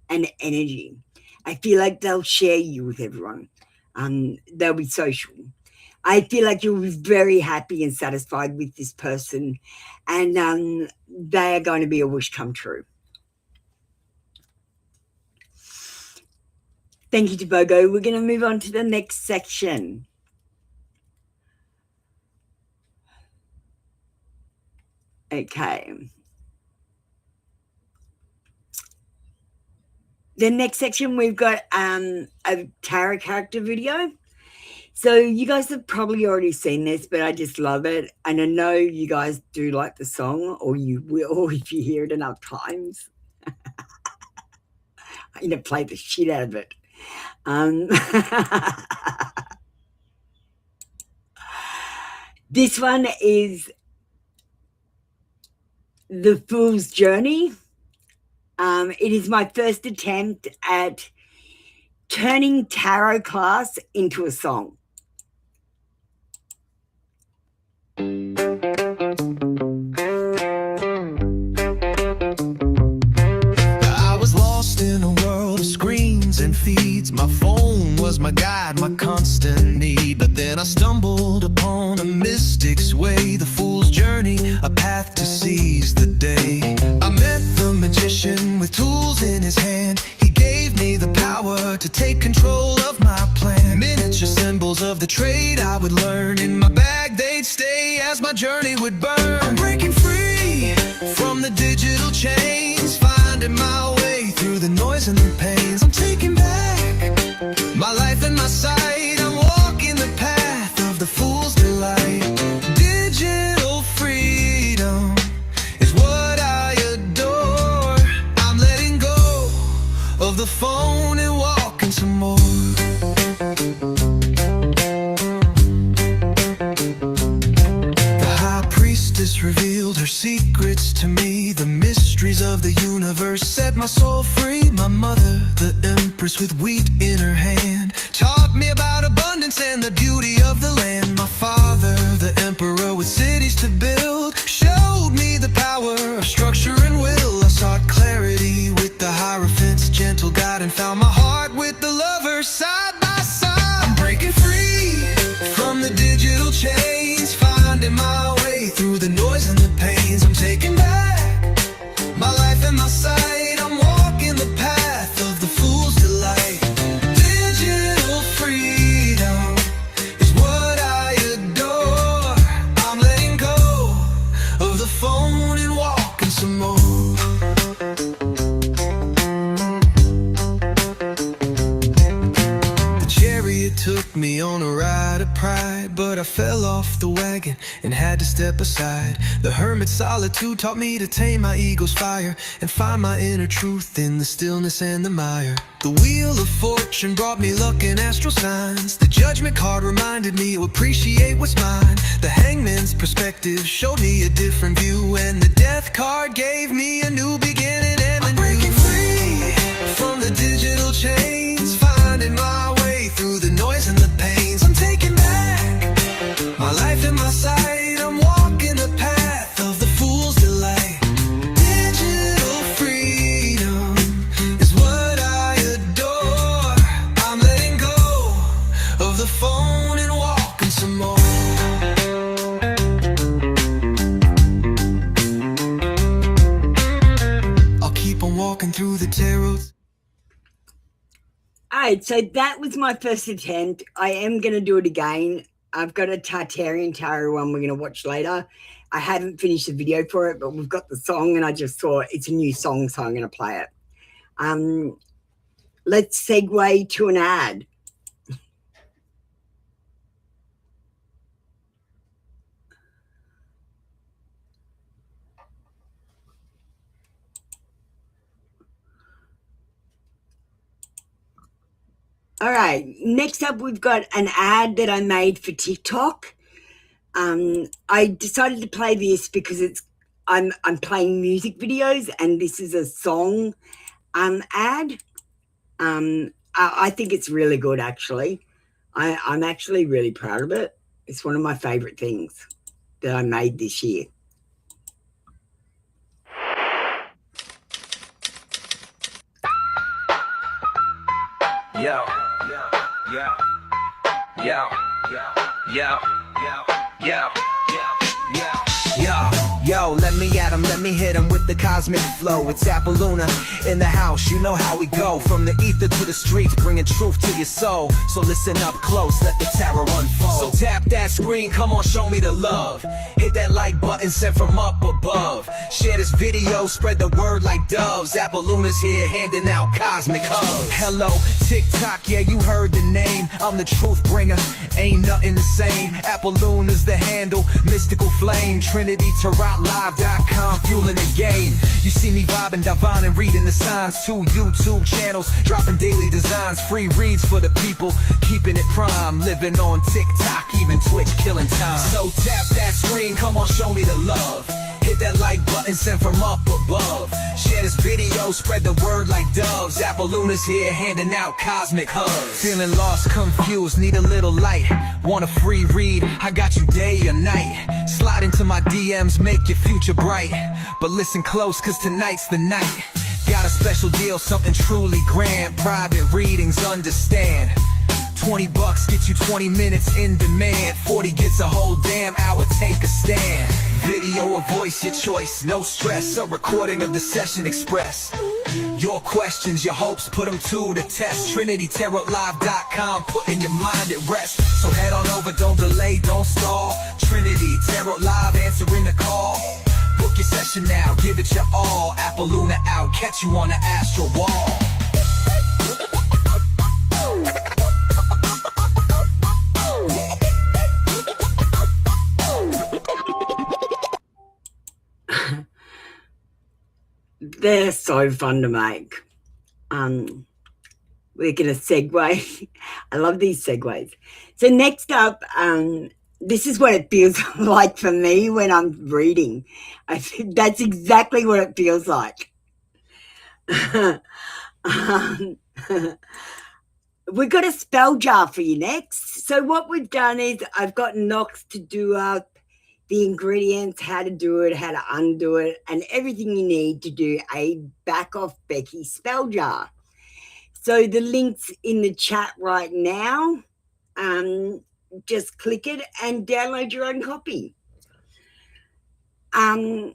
S1: and energy. I feel like they'll share you with everyone. They'll be social. I feel like you'll be very happy and satisfied with this person, and they are going to be a wish come true. Thank you, Tobago. We're going to move on to the next section. Okay. The next section, we've got a tarot character video. So you guys have probably already seen this, but I just love it. And I know you guys do like the song, or you will if you hear it enough times. I'm going to play the shit out of it. This one is The Fool's Journey. It is my first attempt at turning tarot class into a song.
S8: I was lost in a world of screens and feeds. My phone was my guide, my constant need. But then I stumbled upon a mystic's way, the fool's journey, a path to seize the day. I met the magician with tools in his hand. He gave me the power to take control of my plan. Miniature symbols of the trade I would learn. In my bag they'd stay as my journey would burn. I'm breaking free from the digital chains, finding my way through the noise and the pains. I'm taking back my life and my sight. I'm walking the path of the fool's delight. Digital freedom is what I adore. I'm letting go of the phone and walking some more. The high priestess revealed her secrets to me. The mysteries of the universe set my soul free. My mother, the empress with wheat in her hand, taught me about abundance and the beauty of the land. My father, the emperor with cities to build, showed me the power of structure and will. I sought clarity with the Hierophant's gentle guide, and found my heart with the lover side by side. I'm breaking free from the digital chains, finding my way through the noise and the pains. I'm taking back my life and my sight. I'm walking the path of the fool's delight. Digital freedom is what I adore. I'm letting go of the phone and walking some more. The chariot took me on a ride of pride, but I fell off the wagon and had to step aside. The hermit's solitude taught me to tame my ego's fire and find my inner truth in the stillness and the mire. The wheel of fortune brought me luck and astral signs. The judgment card reminded me to appreciate what's mine. The hangman's perspective showed me a different view, and the death card
S1: right, so that was my first attempt. I am going to do it again. I've got a Tartarian Tarot one we're going to watch later. I haven't finished the video for it, but we've got the song, and I just thought it's a new song, so I'm going to play it. Let's segue to an ad. All right, next up we've got an ad that I made for TikTok. I decided to play this because I'm playing music videos, and this is a song ad. I think it's really good, actually. I'm actually really proud of it. It's one of my favorite things that I made this year.
S9: Yo, yo, yo, yo, yo, yo, let me at him, let me hit him with the cosmic flow. It's Apple Luna in the house, you know how we go. From the ether to the streets, bringing truth to your soul. So listen up close, let the terror unfold. So tap that screen, come on, show me the love. Hit that like button sent from up above. Share this video, spread the word like doves. Apple Luna's here, handing out cosmic hugs. Hello, TikTok, yeah, you heard the name. I'm the truth bringer, ain't nothing the same. Apple Luna's the handle, mystical flame. Trinity Tarotlive.com, fueling the game. You see me vibing, divine, and reading the signs. 2 YouTube channels, dropping daily designs. Free reads for the people, keeping it prime. Living on TikTok, even Twitch, killing time. So tap that screen, come on, show me the love. Hit that like button sent from up above. Share this video, spread the word like doves. Apple Luna's here, handing out cosmic hugs. Feeling lost, confused, need a little light. Want a free read? I got you day or night. Slide into my DMs, make your future bright. But listen close, cause tonight's the night. Got a special deal, something truly grand. Private readings, understand. $20 get you 20 minutes in demand. 40 gets a whole damn hour, take a stand. Video or voice, your choice, no stress. A recording of the session express your questions, your hopes, put them to the test. TrinityTarotLive.com, putting your mind at rest. So head on over, don't delay, don't stall. Trinity Tarot Live, answering the call. Book your session now, give it your all. Apple Luna out, catch you on the astral wall.
S1: They're so fun to make. We're going to segue. I love these segues. So next up, this is what it feels like for me when I'm reading. I think that's exactly what it feels like. We've got a spell jar for you next. So what we've done is I've got Knox to do up the ingredients, how to do it, how to undo it, and everything you need to do a Back Off Becky spell jar. So the link's in the chat right now. Just click it and download your own copy. We're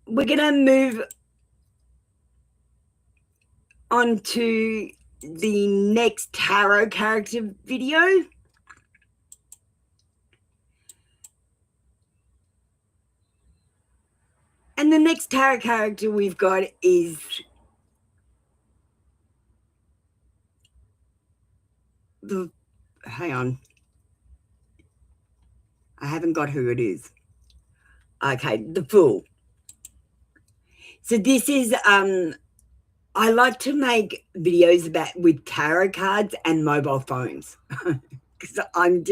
S1: going to move on to the next tarot character video. And the next tarot character we've got is hang on. I haven't got who it is. Okay, the Fool. So this is, I like to make videos with tarot cards and mobile phones because I'm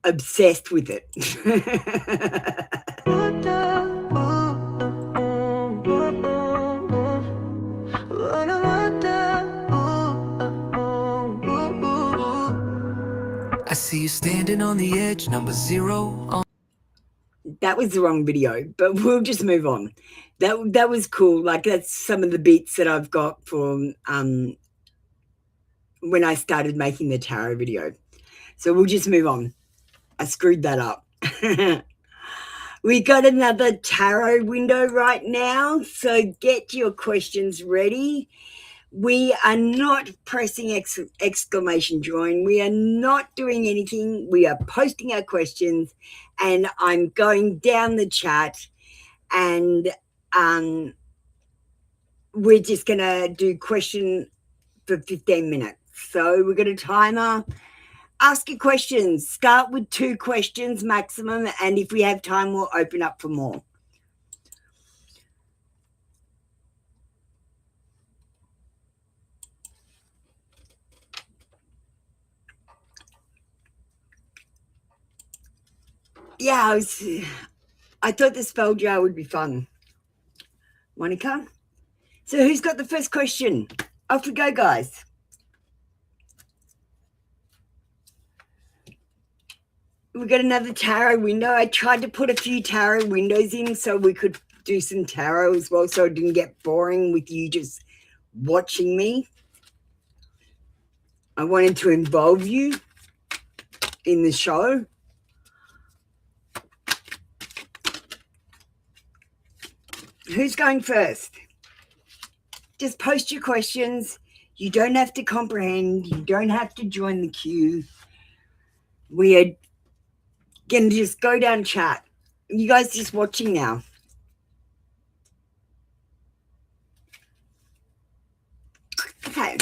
S1: obsessed with it.
S8: I see you standing on the edge, number 0.
S1: That was the wrong video, but we'll just move on. That was cool. Like that's some of the bits that I've got from when I started making the tarot video. So we'll just move on. I screwed that up. We got another tarot window right now, so get your questions ready. We are not pressing exclamation join. We are not doing anything. We are posting our questions, and I'm going down the chat, and we're just going to do question for 15 minutes. So we've got a timer. Ask your questions. Start with 2 questions maximum, and if we have time, we'll open up for more. Yeah, I thought the spell jar would be fun. Monica? So who's got the first question? Off we go, guys. We've got another tarot window. I tried to put a few tarot windows in so we could do some tarot as well, so it didn't get boring with you just watching me. I wanted to involve you in the show. Who's going first? Just post your questions. You don't have to comprehend. You don't have to join the queue. We are going to just go down chat. You guys just watching now. Okay.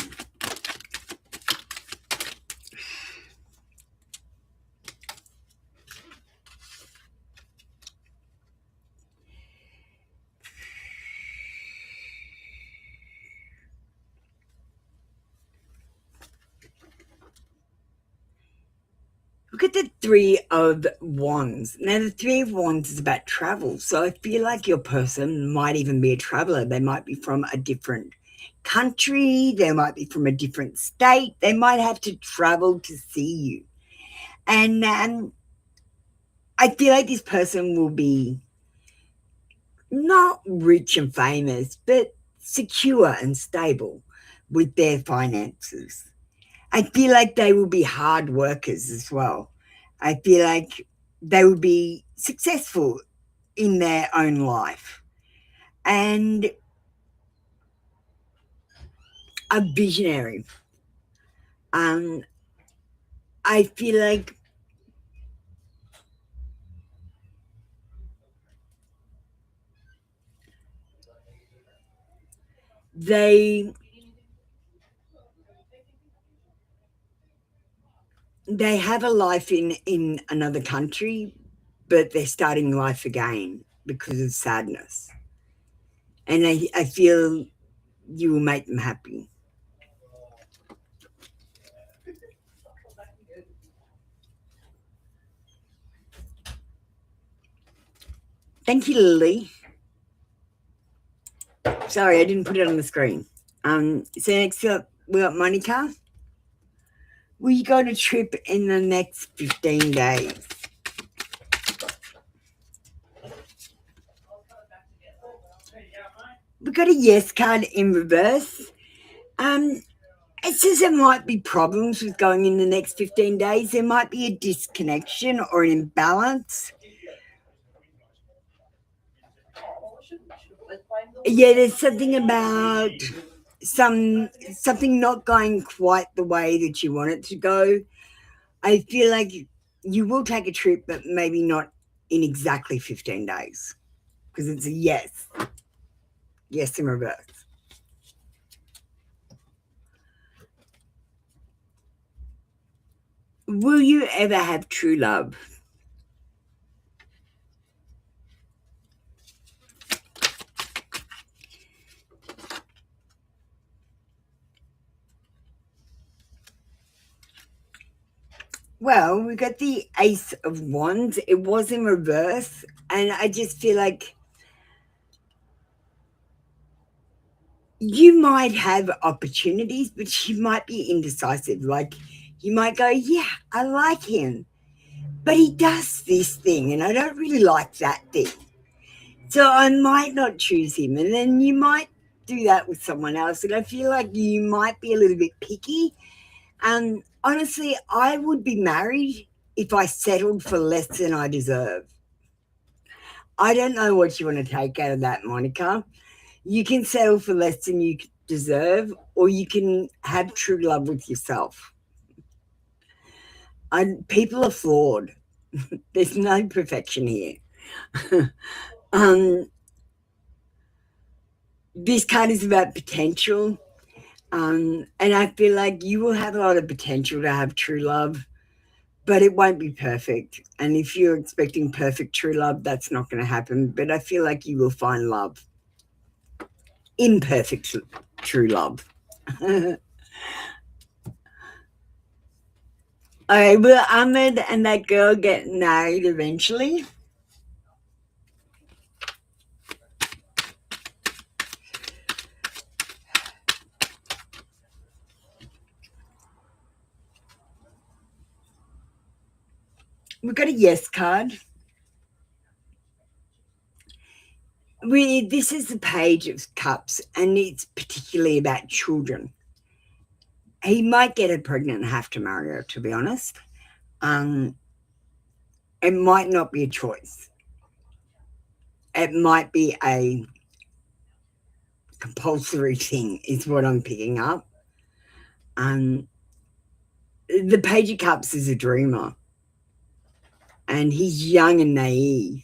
S1: Look at the 3 of Wands. Now, the 3 of Wands is about travel. So I feel like your person might even be a traveler. They might be from a different country. They might be from a different state. They might have to travel to see you. And I feel like this person will be not rich and famous, but secure and stable with their finances. I feel like they will be hard workers as well. I feel like they will be successful in their own life and a visionary. I feel like they have a life in another country, but they're starting life again because of sadness. And I feel you will make them happy. Thank you, Lily. Sorry, I didn't put it on the screen. So next up, we got Monica. Will you go on a trip in the next 15 days? We've got a yes card in reverse. It says there might be problems with going in the next 15 days. There might be a disconnection or an imbalance. Yeah, there's something about something not going quite the way that you want it to go. I feel like you will take a trip, but maybe not in exactly 15 days because it's a yes. Yes in reverse. Will you ever have true love? Well, we got the Ace of Wands. It was in reverse, and I just feel like you might have opportunities, but you might be indecisive. Like, you might go, yeah, I like him, but he does this thing, and I don't really like that thing. So I might not choose him, and then you might do that with someone else, and I feel like you might be a little bit picky. Honestly, I would be married if I settled for less than I deserve. I don't know what you want to take out of that, Monica. You can settle for less than deserve, or you can have true love with yourself. People are flawed. There's no perfection here. This card is about potential. And I feel like you will have a lot of potential to have true love, but it won't be perfect. And if you're expecting perfect true love, that's not going to happen. But I feel like you will find love. Imperfect true love. Okay, will Ahmed and that girl get married eventually? We've got a yes card. This is the Page of Cups, and it's particularly about children. He might get her pregnant and have to marry her, to be honest. It might not be a choice. It might be a compulsory thing, is what I'm picking up. The Page of Cups is a dreamer, and he's young and naive,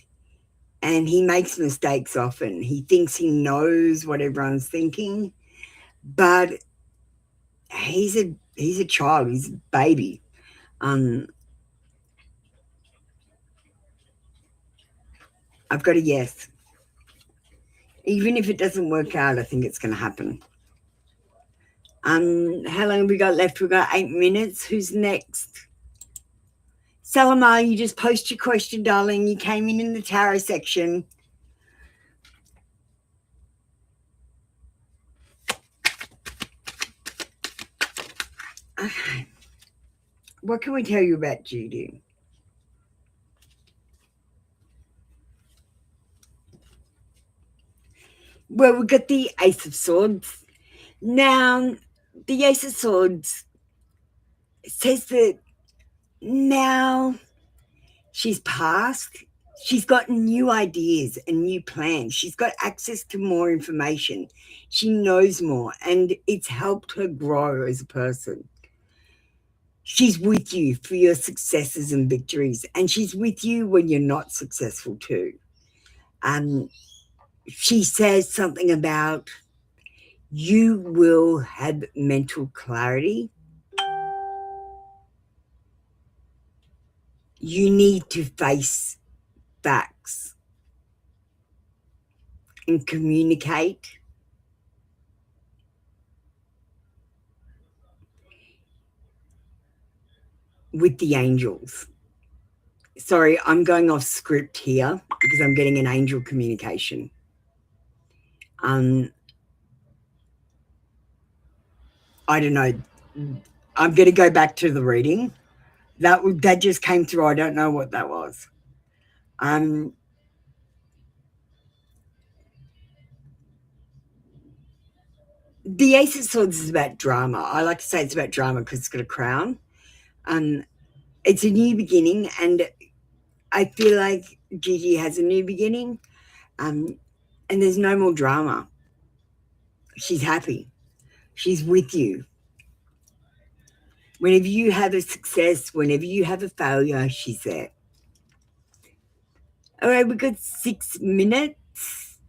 S1: and he makes mistakes often. He thinks he knows what everyone's thinking, but he's a child. He's a baby. I've got a yes. Even if it doesn't work out, I think it's going to happen. How long have we got left? We've got 8 minutes. Who's next? Salama, you just post your question, darling. You came in the tarot section. Okay. What can we tell you about Judy? Well, we've got the Ace of Swords. Now, the Ace of Swords says that now she's passed. She's got new ideas and new plans. She's got access to more information. She knows more, and it's helped her grow as a person. She's with you for your successes and victories, and she's with you when you're not successful too. She says something about you will have mental clarity. You need to face facts and communicate. With the angels. Sorry, I'm going off script here because I'm getting an angel communication. I don't know. I'm going to go back to the reading. That just came through. I don't know what that was. The Ace of Swords is about drama. I like to say it's about drama because it's got a crown. It's a new beginning, and I feel like Gigi has a new beginning, and there's no more drama. She's happy. She's with you. Whenever you have a success, whenever you have a failure, she's there. All right, we've got 6 minutes.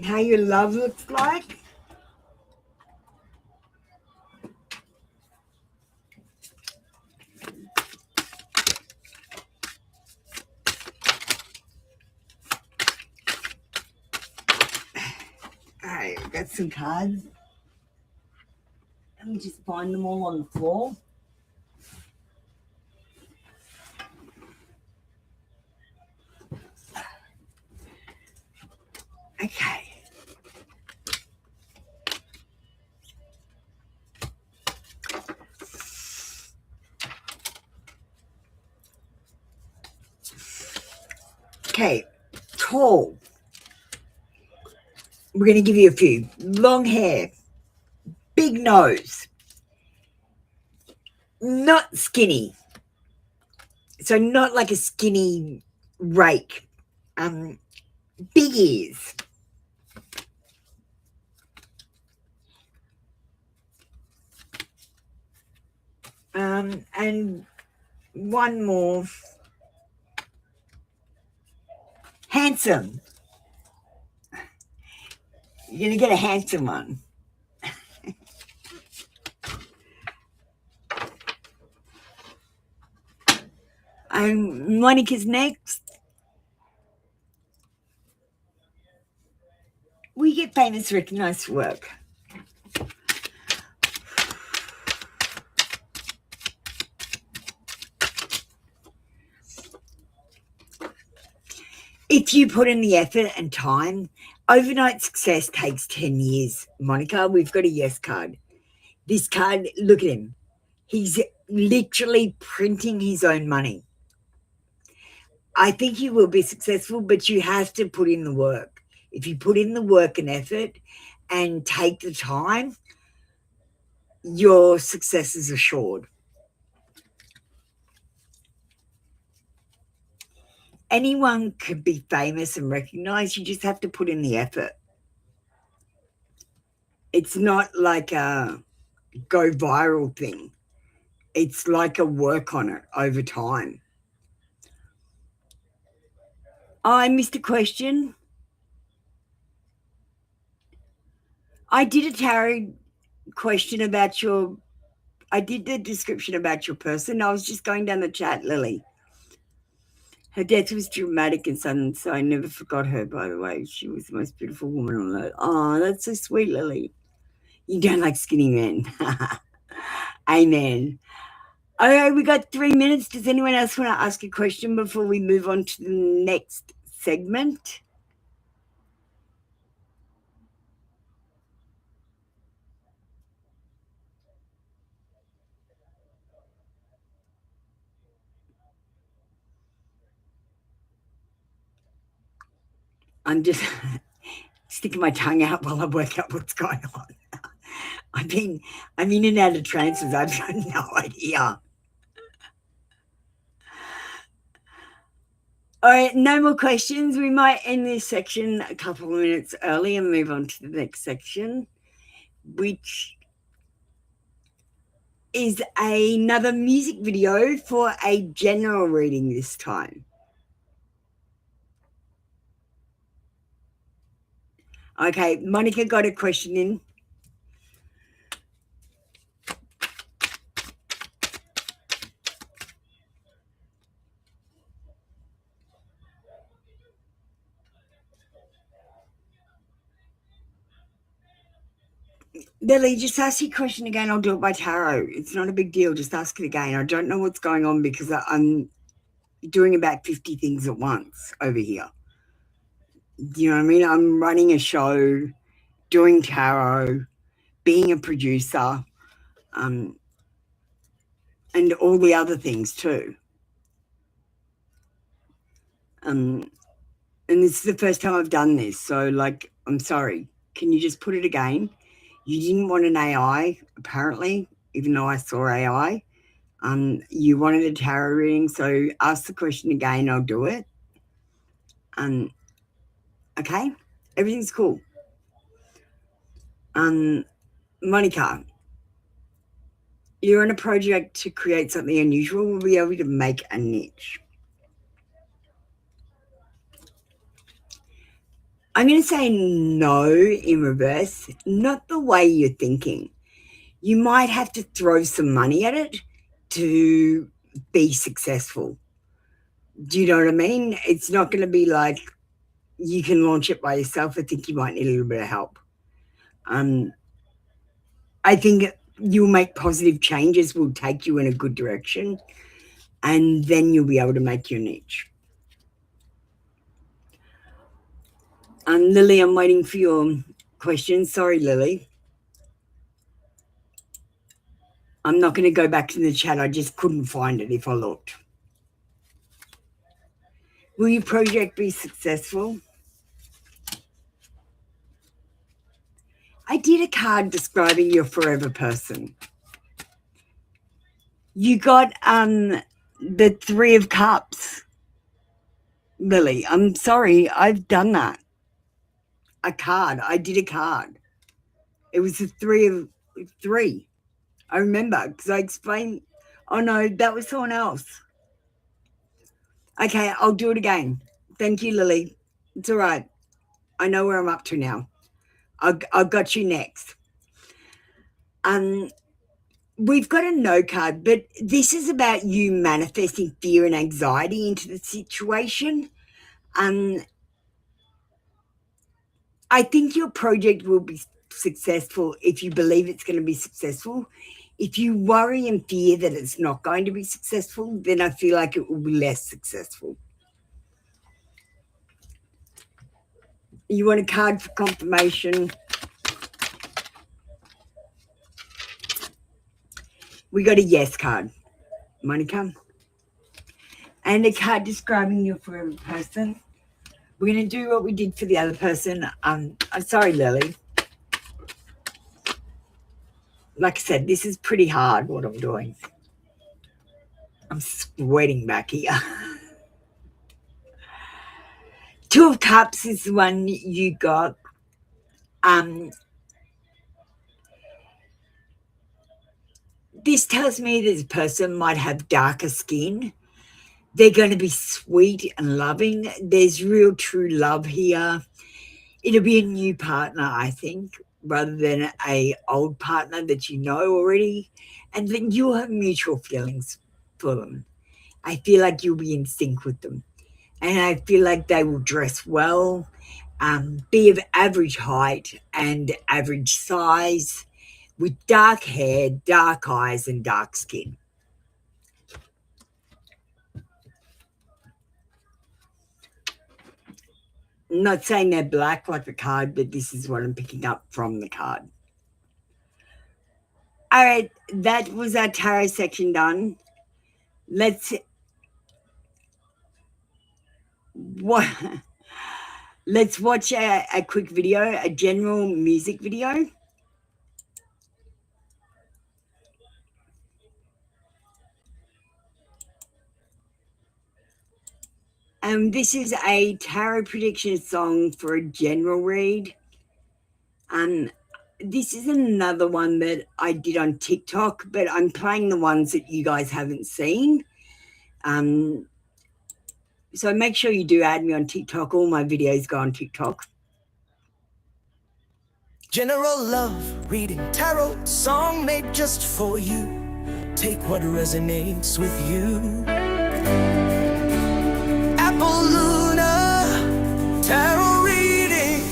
S1: How your love looks like. All right, we've got some cards. Let me just find them all on the floor. Okay. Okay, tall. We're going to give you a few. Long hair. Big nose. Not skinny. So not like a skinny rake. Big ears. And one more. Handsome. You're going to get a handsome one. Monica's next. We get famous, recognized for work. If you put in the effort and time, overnight success takes 10 years. Monica, we've got a yes card. This card, look at him. He's literally printing his own money. I think you will be successful, but you have to put in the work. If you put in the work and effort and take the time, your success is assured. Anyone could be famous and recognized. You just have to put in the effort. It's not like a go viral thing. It's like a work on it over time. I missed a question. I did a tarot question about I did the description about your person. I was just going down the chat, Lily. Her death was dramatic and sudden, so I never forgot her, by the way. She was the most beautiful woman on earth. Oh, that's so sweet, Lily. You don't like skinny men. Amen. All right, we got 3 minutes. Does anyone else want to ask a question before we move on to the next segment? I'm just sticking my tongue out while I work out what's going on. I'm in and out of trances. I've got no idea. All right, no more questions. We might end this section a couple of minutes early and move on to the next section, which is another music video for a general reading this time. Okay, Monica got a question in. Lily, just ask your question again. I'll do it by tarot. It's not a big deal. Just ask it again. I don't know what's going on because I'm doing about 50 things at once over here. You know what I mean? I'm running a show, doing tarot, being a producer, and all the other things too. And this is the first time I've done this. So, I'm sorry. Can you just put it again? You didn't want an AI, apparently, even though I saw AI. You wanted a tarot reading, so ask the question again. I'll do it. Okay? Everything's cool. Monica, you're on a project to create something unusual. We'll be able to make a niche. I'm going to say no in reverse, not the way you're thinking. You might have to throw some money at it to be successful. Do you know what I mean? It's not going to be like you can launch it by yourself. I think you might need a little bit of help. I think you'll make positive changes, will take you in a good direction, and then you'll be able to make your niche. Lily, I'm waiting for your question. Sorry, Lily. I'm not going to go back to the chat. I just couldn't find it if I looked. Will your project be successful? I did a card describing your forever person. You got the 3 of Cups. Lily, I'm sorry. I've done that. A card. I did a card. It was the 3 of 3. I remember because I explained. Oh no, that was someone else. Okay, I'll do it again. Thank you, Lily. It's all right. I know where I'm up to now. I've got you next. We've got a no card, but this is about you manifesting fear and anxiety into the situation. I think your project will be successful if you believe it's going to be successful. If you worry and fear that it's not going to be successful, then I feel like it will be less successful. You want a card for confirmation? We got a yes card, Monica. And a card describing your forever person. We're going to do what we did for the other person. I'm sorry, Lily. Like I said, this is pretty hard, what I'm doing. I'm sweating back here. Two of Cups is the one you got. This tells me this person might have darker skin. They're going to be sweet and loving. There's real true love here. It'll be a new partner, I think, rather than a old partner that you know already. And then you'll have mutual feelings for them. I feel like you'll be in sync with them. And I feel like they will dress well, be of average height and average size, with dark hair, dark eyes, and dark skin. I'm not saying they're black like the card, but this is what I'm picking up from the card. All right, that was our tarot section done. Let's watch a quick video, a general music video. This is a tarot prediction song for a general read. This is another one that I did on TikTok, but I'm playing the ones that you guys haven't seen. So make sure you do add me on TikTok. All my videos go on TikTok.
S8: General love, reading tarot, song made just for you. Take what resonates with you. Apple Luna, tarot reading.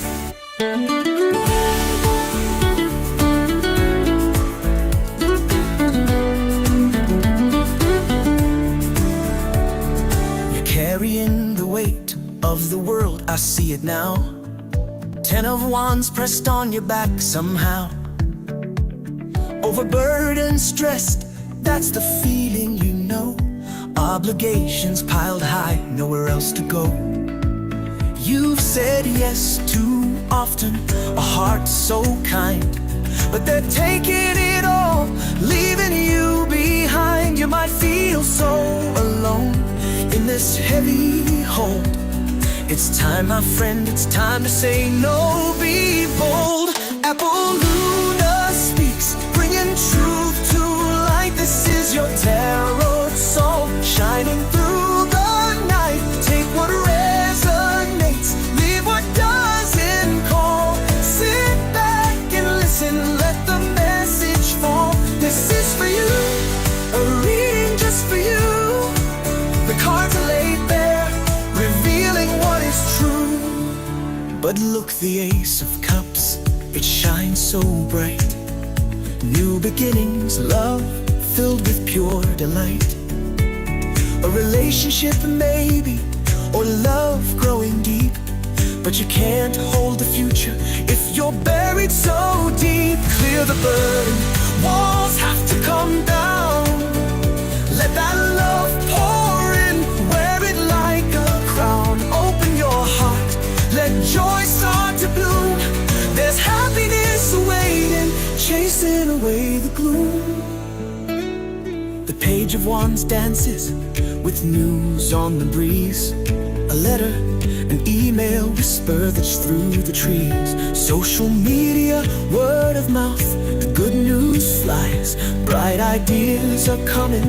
S8: You're carrying the weight of the world, I see it now. 10 of Wands pressed on your back somehow. Overburdened, stressed, that's the feeling you know. Obligations piled high, nowhere else to go. You've said yes too often, a heart so kind, but they're taking it all, leaving you behind. You might feel so alone in this heavy hold. It's time, my friend, it's time to say no, be bold. Apple Luna speaks, bringing truth to light. This is your tarot soul, shining through the night. Take what resonates, leave what doesn't call. Sit back and listen, let the message fall. This is for you, a reading just for you. The cards are laid bare, revealing what is true. But look, the Ace of Cups, it shines so bright. New beginnings, love filled with pure delight. A relationship maybe, or love growing deep. But you can't hold the future if you're buried so deep. Clear the burden, walls have to come down. Let that love pour in, wear it like a crown. Open your heart, let joy start to bloom. There's happiness awaiting, chasing away the gloom. The Page of Wands dances with news on the breeze. A letter, an email, whisper that's through the trees. Social media, word of mouth, the good news juice flies, bright ideas are coming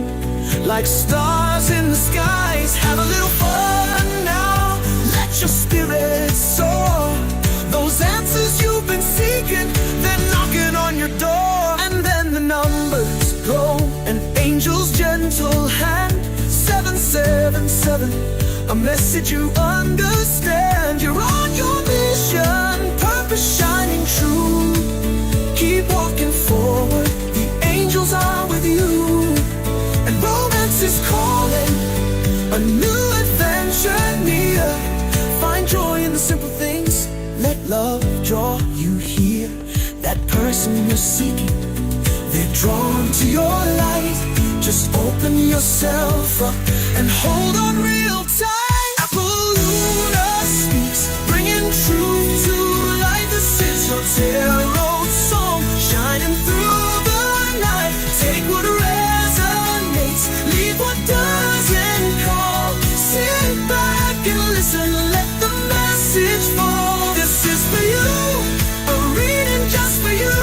S8: like stars in the skies. Have a little fun now, let your spirit soar. Those answers you've been seeking, they're knocking on your door. And then the numbers go, an angel's gentle hand, 777, a message you understand. You're on your mission, purpose shining true. Keep walking forward, the angels are with you. And romance is calling, a new adventure near. Find joy in the simple things, let love draw you here. That person you're seeking, they're drawn to your light. Just open yourself up and hold on real tight. Apoluna speaks, bringing truth to life. This is your tarot song, shining through the night. Take what resonates, leave what doesn't call. Sit back and listen, let the message fall. This is for you, a reading just for you.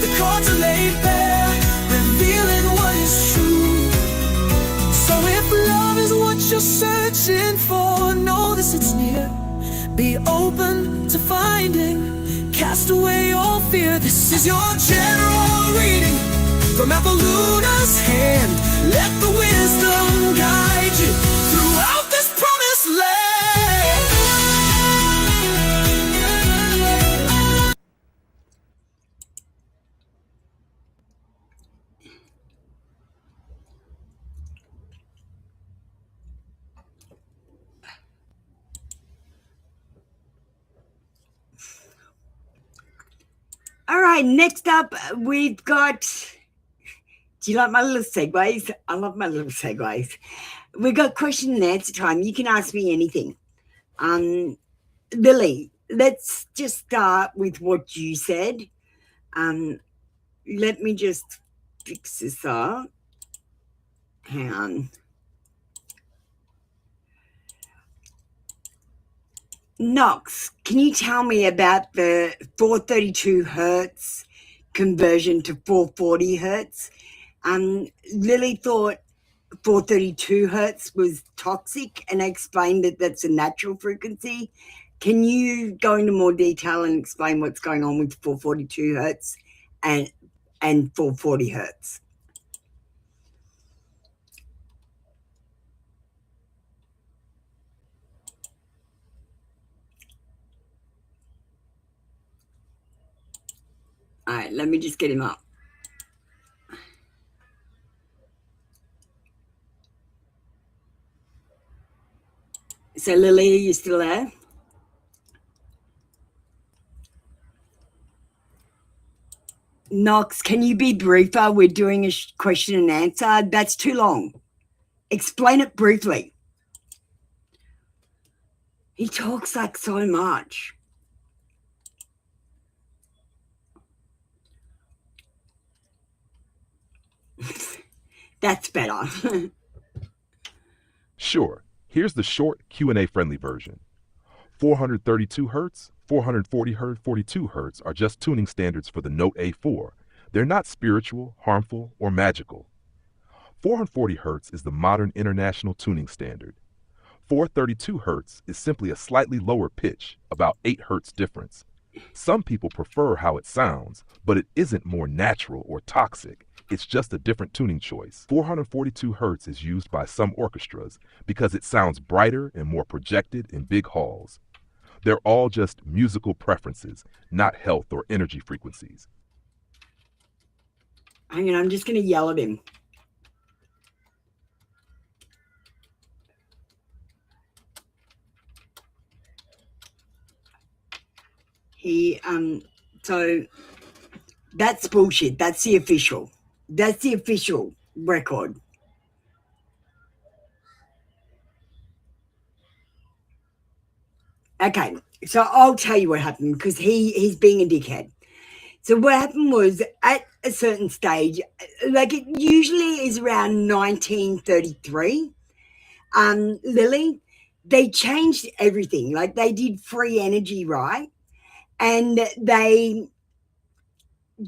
S8: The cards are laid bare, revealing what is true. So if love is what you're searching for, know this, it's near. Be open to finding, cast away all fear. This is your general reading from Apolluna's hand. Let the wisdom guide you throughout this promised land.
S1: All right, next up, we've got, do you like my little segues? I love my little segues. We've got question and answer time. You can ask me anything. Lily, let's just start with what you said. Let me just fix this up. Hang on. Knox, can you tell me about the 432 hertz conversion to 440 hertz? Lily thought 432 hertz was toxic, and I explained that that's a natural frequency. Can you go into more detail and explain what's going on with 442 hertz and 440 hertz? All right, let me just get him up. So, Lily, are you still there? Knox, can you be briefer? We're doing a question and answer. That's too long. Explain it briefly. He talks like so much. That's better.
S4: Sure, here's the short Q&A friendly version. 432 Hz, 440 Hz, 42 Hz are just tuning standards for the note A4. They're not spiritual, harmful, or magical. 440 Hz is the modern international tuning standard. 432 Hz is simply a slightly lower pitch, about 8 Hz difference. Some people prefer how it sounds, but it isn't more natural or toxic. It's just a different tuning choice. 442 Hz is used by some orchestras because it sounds brighter and more projected in big halls. They're all just musical preferences, not health or energy frequencies.
S1: Hang on, I'm just going to yell at him. So that's bullshit. That's the official record. Okay, so I'll tell you what happened, because he's being a dickhead. So what happened was, at a certain stage, like it usually is around 1933, Lily, they changed everything. Like they did free energy, right? And they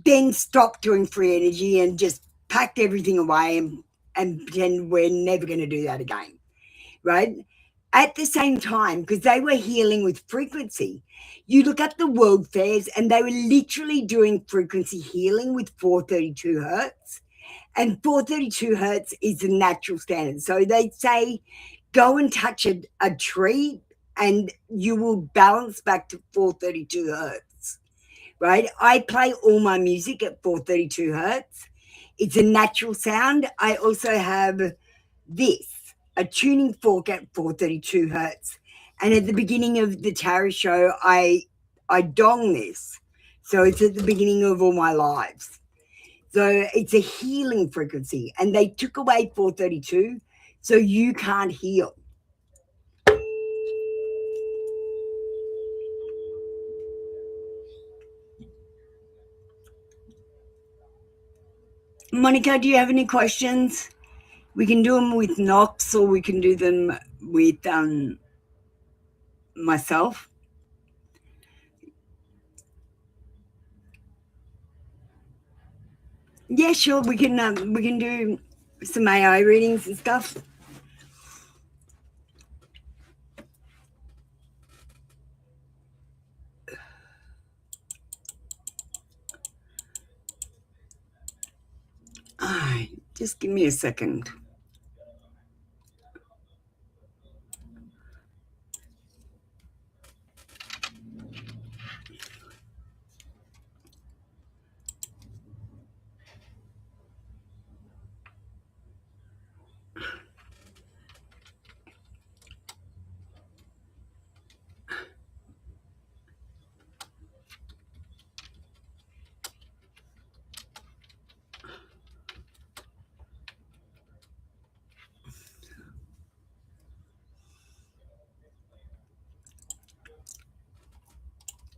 S1: then stopped doing free energy and just packed everything away and pretend we're never going to do that again, right? At the same time, because they were healing with frequency, you look at the world fairs and they were literally doing frequency healing with 432 hertz. And 432 hertz is the natural standard. So they say, go and touch a tree and you will balance back to 432 hertz, right? I play all my music at 432 hertz. It's a natural sound. I also have this, a tuning fork at 432 hertz. And at the beginning of the tarot show, I dong this. So it's at the beginning of all my lives. So it's a healing frequency. And they took away 432, so you can't heal. Monica, do you have any questions? We can do them with Knox or we can do them with myself. Yeah, sure. We can do some AI readings and stuff. All right, just give me a second.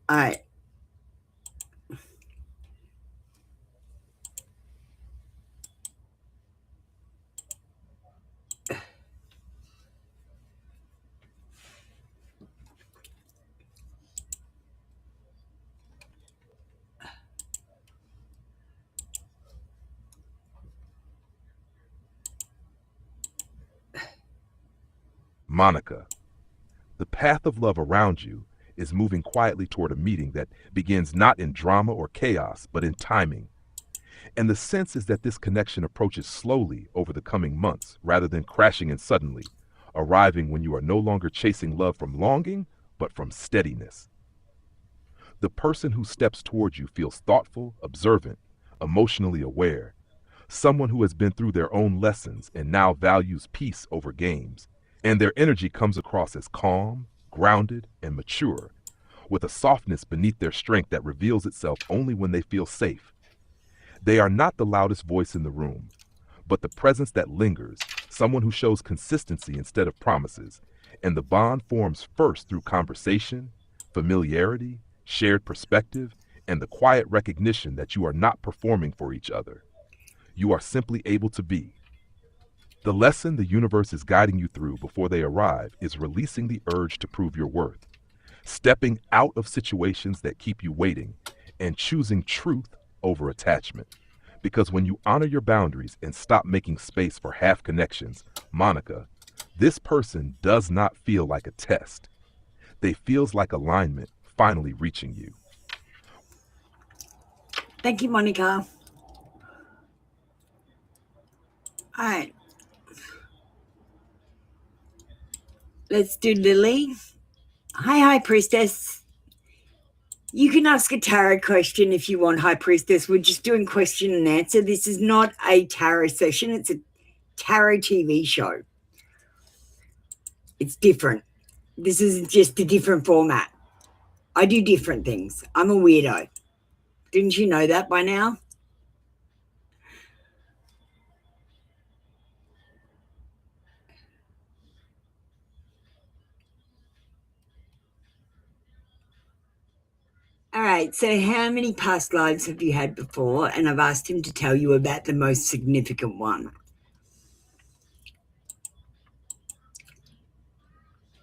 S1: All right.
S4: Monica, the path of love around you is moving quietly toward a meeting that begins not in drama or chaos, but in timing. And the sense is that this connection approaches slowly over the coming months, rather than crashing in suddenly, arriving when you are no longer chasing love from longing, but from steadiness. The person who steps towards you feels thoughtful, observant, emotionally aware, someone who has been through their own lessons and now values peace over games. And their energy comes across as calm, grounded, and mature, with a softness beneath their strength that reveals itself only when they feel safe. They are not the loudest voice in the room, but the presence that lingers, someone who shows consistency instead of promises, and the bond forms first through conversation, familiarity, shared perspective, and the quiet recognition that you are not performing for each other. You are simply able to be. The lesson the universe is guiding you through before they arrive is releasing the urge to prove your worth, stepping out of situations that keep you waiting, and choosing truth over attachment. Because when you honor your boundaries and stop making space for half connections, Monica, this person does not feel like a test. They feels like alignment finally reaching you.
S1: Thank you, Monica. All right. Let's do Lily. Hi, High Priestess. You can ask a tarot question if you want, High Priestess. We're just doing question and answer. This is not a tarot session. It's a tarot TV show. It's different. This is just a different format. I do different things. I'm a weirdo. Didn't you know that by now? All right, so how many past lives have you had before? And I've asked him to tell you about the most significant one.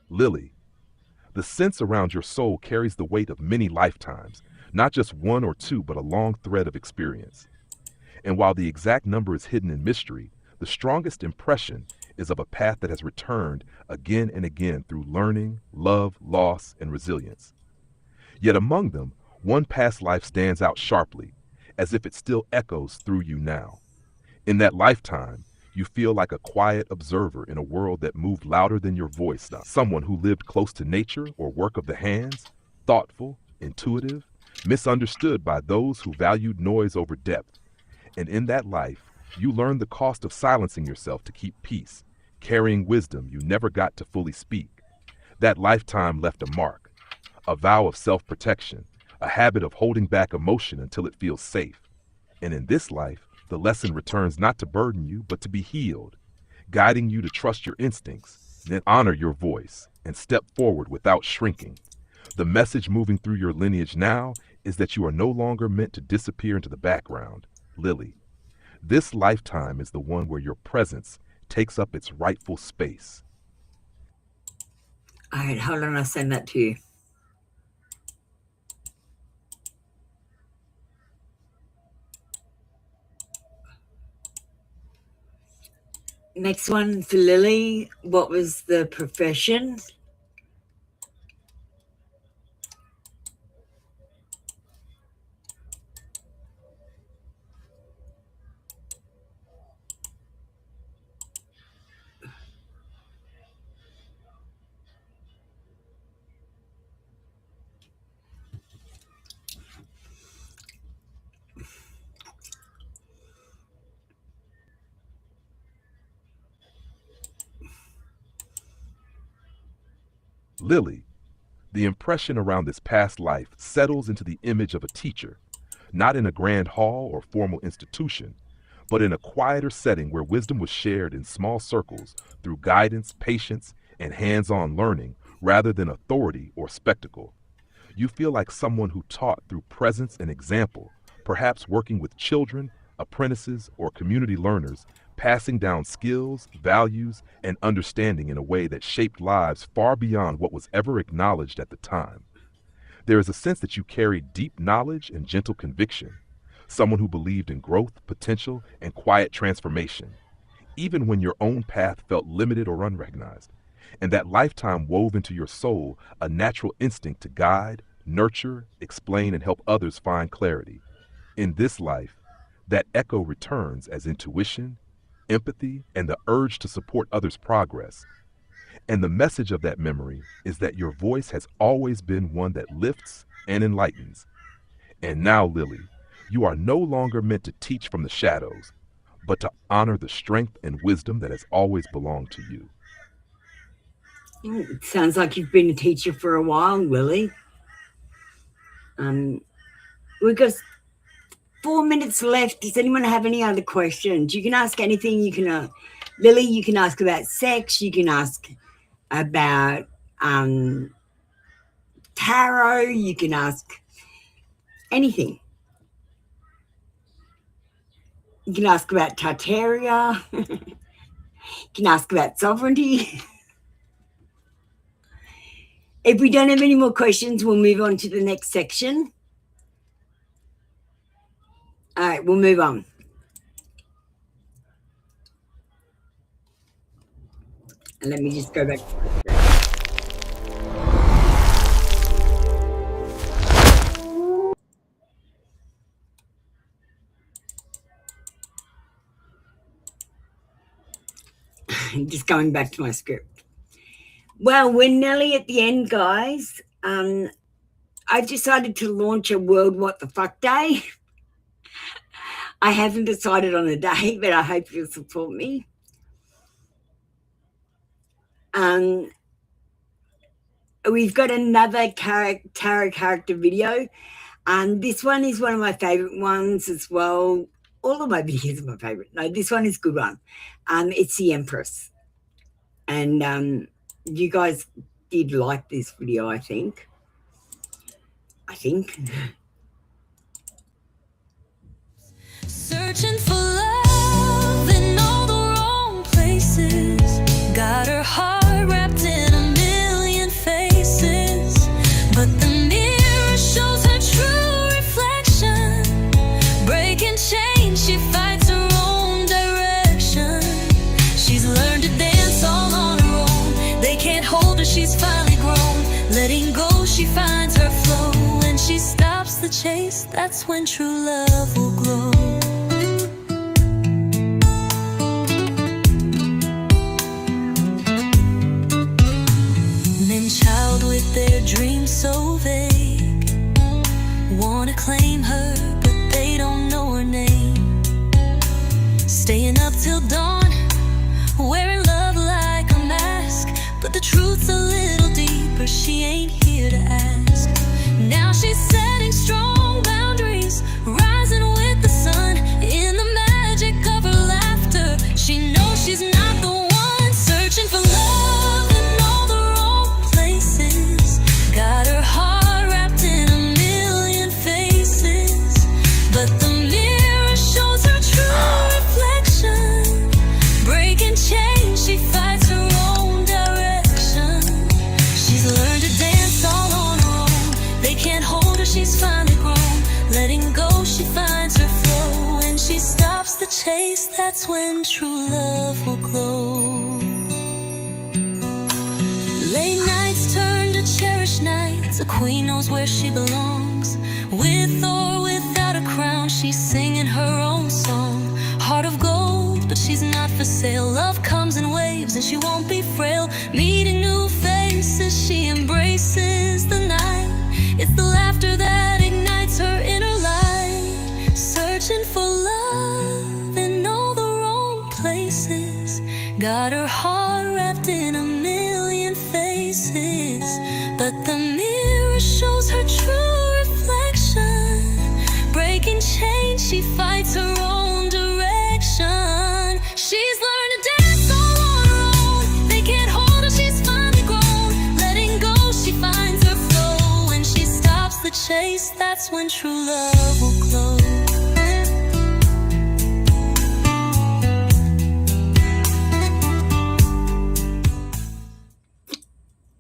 S4: Lily, the sense around your soul carries the weight of many lifetimes, not just one or two, but a long thread of experience. And while the exact number is hidden in mystery, the strongest impression is of a path that has returned again and again through learning, love, loss, and resilience. Yet among them, one past life stands out sharply, as if it still echoes through you now. In that lifetime, you feel like a quiet observer in a world that moved louder than your voice. Someone who lived close to nature or work of the hands, thoughtful, intuitive, misunderstood by those who valued noise over depth. And in that life, you learned the cost of silencing yourself to keep peace, carrying wisdom you never got to fully speak. That lifetime left a mark, a vow of self-protection, a habit of holding back emotion until it feels safe. And in this life, the lesson returns not to burden you, but to be healed, guiding you to trust your instincts, then honor your voice, and step forward without shrinking. The message moving through your lineage now is that you are no longer meant to disappear into the background. Lily, this lifetime is the one where your presence takes up its rightful space.
S1: All right, hold on, I'll send that to you. Next one for Lily. What was the profession?
S4: Lily, the impression around this past life settles into the image of a teacher, not in a grand hall or formal institution, but in a quieter setting where wisdom was shared in small circles through guidance, patience, and hands-on learning rather than authority or spectacle. You feel like someone who taught through presence and example, perhaps working with children, apprentices, or community learners, passing down skills, values, and understanding in a way that shaped lives far beyond what was ever acknowledged at the time. There is a sense that you carried deep knowledge and gentle conviction, someone who believed in growth, potential, and quiet transformation, even when your own path felt limited or unrecognized. And that lifetime wove into your soul a natural instinct to guide, nurture, explain, and help others find clarity. In this life, that echo returns as intuition, empathy, and the urge to support others' progress. And the message of that memory is that your voice has always been one that lifts and enlightens. And now, Lily, you are no longer meant to teach from the shadows, but to honor the strength and wisdom that has always belonged to you.
S1: It sounds like you've been a teacher for a while, Lily. We've got 4 minutes left. Does anyone have any other questions? You can ask anything. You can, Lily, you can ask about sex. You can ask about tarot. You can ask anything. You can ask about Tartaria. You can ask about sovereignty. If we don't have any more questions, we'll move on to the next section. All right, we'll move on. And let me just go back. Just going back to my script. Well, we're nearly at the end, guys. I've decided to launch a World What the Fuck Day. I haven't decided on a day, but I hope you'll support me. We've got another tarot character video. This one is one of my favorite ones as well. All of my videos are my favorite. No, this one is a good one. It's the Empress. And you guys did like this video, I think.
S5: Searching for love in all the wrong places. Got her heart wrapped in a million faces. But the mirror shows her true she's finally grown. Letting go, she finds her flow. When she stops the chase, that's when true love will glow. Men child with their dreams so vague, wanna claim her, but they don't know her name. Staying up till dawn, wearing love like a mask, but the truth's a little deeper, she ain't here to ask. Now she's setting strong boundaries, rising with the sun. In the magic of her laughter, she knows she's not the one. Searching for love in all the wrong places, got her heart wrapped in a million faces, but the mirror shows her true reflection. Breaking chains, she fights her own direction. She's learned to dance all on her own. They can't hold her, she's finally grown. Letting go, she finds her flow. When she stops the chase, that's when true love will glow. Late nights turn to cherished nights. A queen knows where she belongs. With or without a crown, she's singing her own song. Heart of gold, but she's not for sale. Love comes in waves and she won't be frail. Meeting new faces, she embraces the night. It's the laughter that ignites her inner light. Searching for love in all the wrong places, got her heart wrapped in a million faces, but the mirror shows her true reflection. Breaking chains, she fights her own direction. She's learned to dance all on her own. They can't hold her, she's finally grown. Letting go, she finds her flow. When she stops the chase, that's when true love will glow.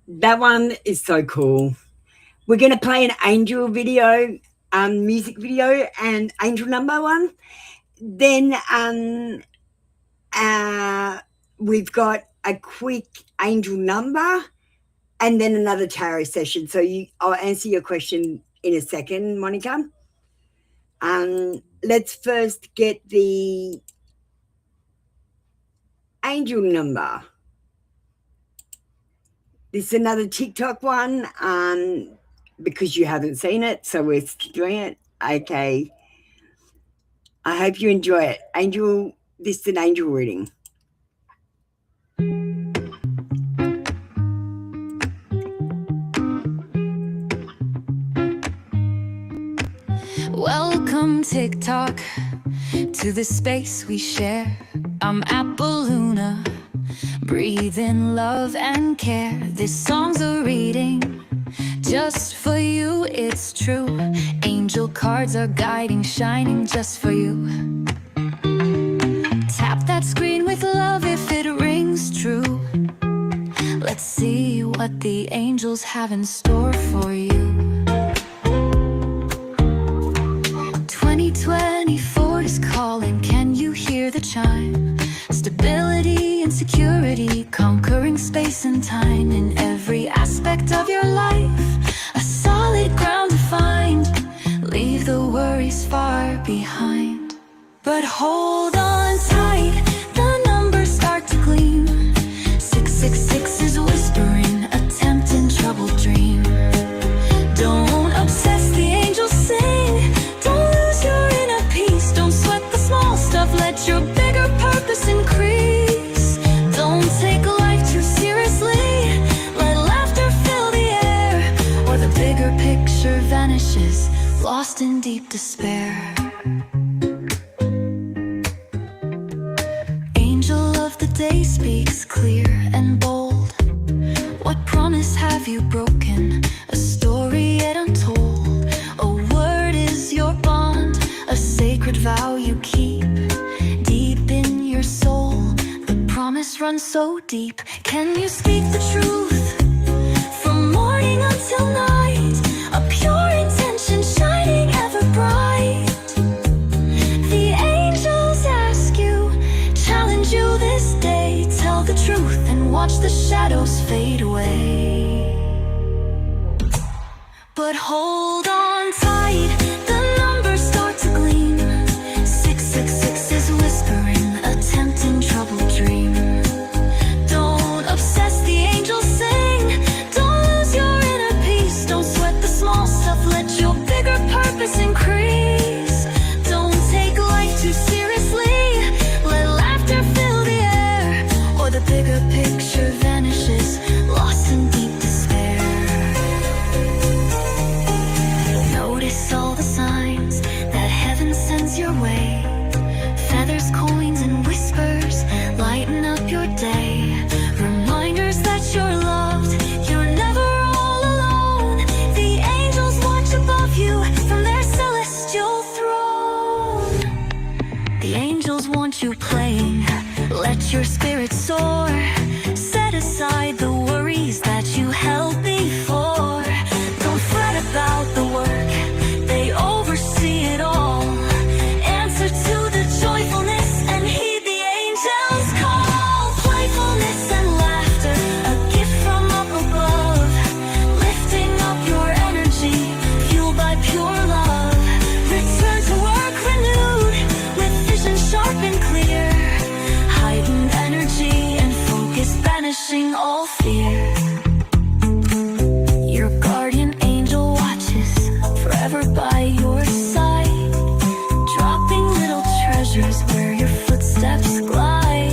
S1: That one is so cool. We're going to play an angel video, music video, and angel number one. Then we've got a quick angel number and then another tarot session. So I'll answer your question in a second, Monica. Let's first get the angel number. This is another TikTok one because you haven't seen it, so we're doing it. Okay. I hope you enjoy it. Angel, this is an angel reading.
S5: Welcome, TikTok, to the space we share. I'm Apoluna, breathe in love and care. This song's a reading just for you, it's true. Angel cards are guiding, shining just for you. Tap that screen with love if it rings true. Let's see what the angels have in store for you. 2024 is calling, can you hear the chime? Stability and security, conquering space and time. In every aspect of your life, a solid ground to find. Leave the worries far behind, but hold on tight, the numbers start to gleam. 666 is whispering, a tempting troubled dream. Don't obsess, the angels sing. Don't lose your inner peace, don't sweat the small stuff, let your bigger purpose increase. Don't take life too seriously, let laughter fill the air, or the bigger picture vanishes, lost in deep despair. Angel of the day speaks clear and bold. What promise have you broken? A story yet untold. A word is your bond, a sacred vow you keep deep in your soul. The promise runs so deep. Can you speak the truth from morning until night? A pure intention shining ever bright. The angels ask you, challenge you this day. Tell the truth and watch the shadows fade away. But hold on tight, the numbers start to gleam. 666 is whispering a tempting troubled dream. Don't obsess, the angels sing. Don't lose your inner peace. Don't sweat the small stuff, let your bigger purpose increase. Don't take life too seriously. Let laughter fill the air, or the bigger picture vanishes, lost in deep despair. Notice all the signs that heaven sends your way. Feathers, coins, and whispers lighten up your day. Reminders that you're loved, you're never all alone. The angels watch above you from their celestial throne. The angels want you playing, let your spirit soar. Set aside the worries that you held before. Don't fret about the work, they oversee it all. Answer to the joyfulness and heed the angels' call. Playfulness and laughter, a gift from up above. Lifting up your energy, fueled by pure love. Return to work renewed, with vision sharp and clear. Heightened energy and focus, banishing all fear. Your guardian angel watches forever by your side, dropping little treasures where your footsteps glide.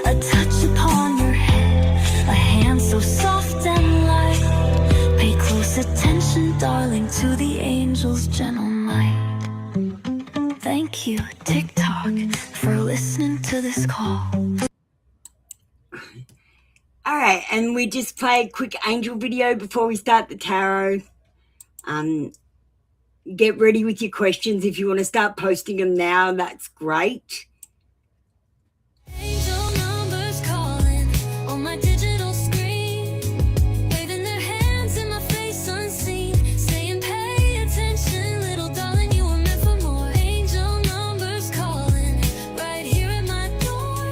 S5: A touch upon your head, a hand so soft and light. Pay close attention, darling, to the angel's gentle might. Thank you, TikTok, for listening to this call.
S1: All right, and we just play a quick angel video before we start the tarot. Get ready with your questions. If you want to start posting them now, that's great.
S5: Angel numbers calling on my digital screen, waving their hands in my face unseen, saying pay attention, little darling, you were meant for more. Angel numbers calling right here at my door.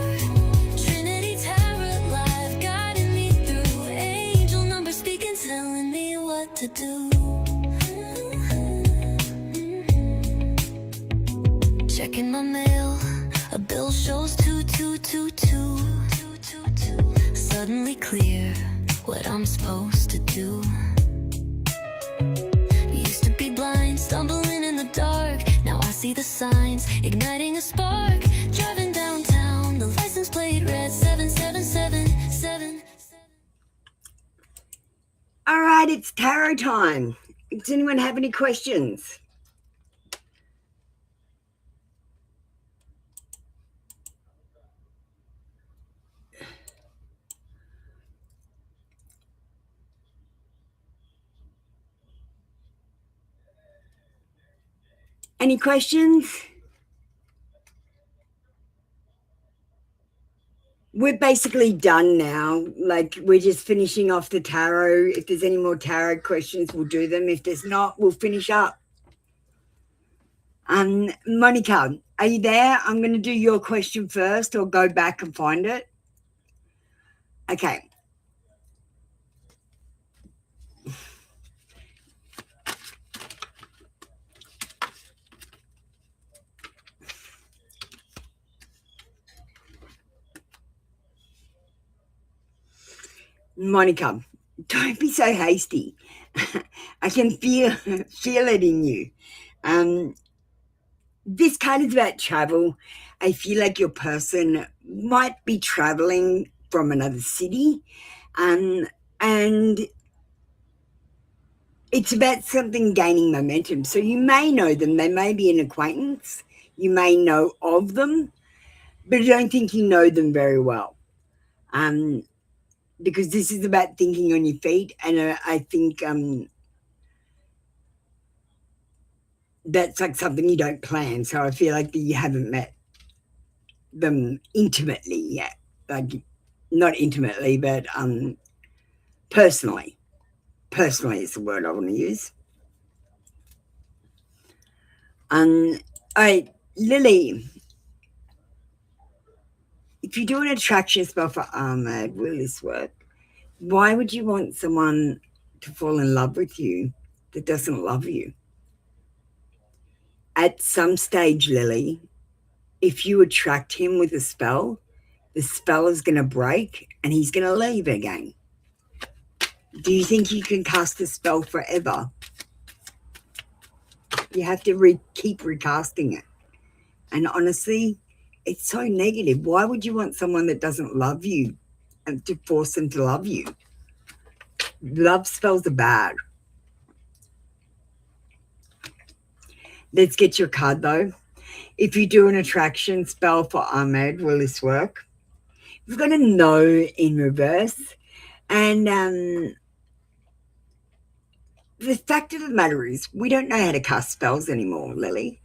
S5: Trinity Tarot Live guiding me through. Angel numbers speaking, telling me what to do. Checking my mail, a bill shows 2222. Suddenly clear what I'm supposed to do. Used to be blind, stumbling in the dark. Now I see the signs, igniting a spark. Driving downtown, the license plate read 7777.
S1: All right, it's tarot time. Does anyone have any questions? Any questions? We're basically done now. Like, we're just finishing off the tarot. If there's any more tarot questions, we'll do them. If there's not, we'll finish up. Monica, are you there? I'm going to do your question first, or go back and find it. Okay. Monica, don't be so hasty. I can feel it in you. This card is about travel. I feel like your person might be traveling from another city, and it's about something gaining momentum. So you may know them. They may be an acquaintance. You may know of them, but I don't think you know them very well. Because this is about thinking on your feet, and I think that's like something you don't plan. So I feel like you haven't met them intimately yet. Like, not intimately, but personally. Personally is the word I want to use. All right, Lily. If you do an attraction spell for Ahmed, will this work? Why would you want someone to fall in love with you that doesn't love you? At some stage, Lily, if you attract him with a spell, the spell is going to break and he's going to leave again. Do you think you can cast a spell forever? You have to keep recasting it. And honestly, it's so negative. Why would you want someone that doesn't love you and to force them to love you? Love spells are bad. Let's get your card though. If you do an attraction spell for Ahmed, will this work? We've got a no in reverse. And the fact of the matter is we don't know how to cast spells anymore, Lily.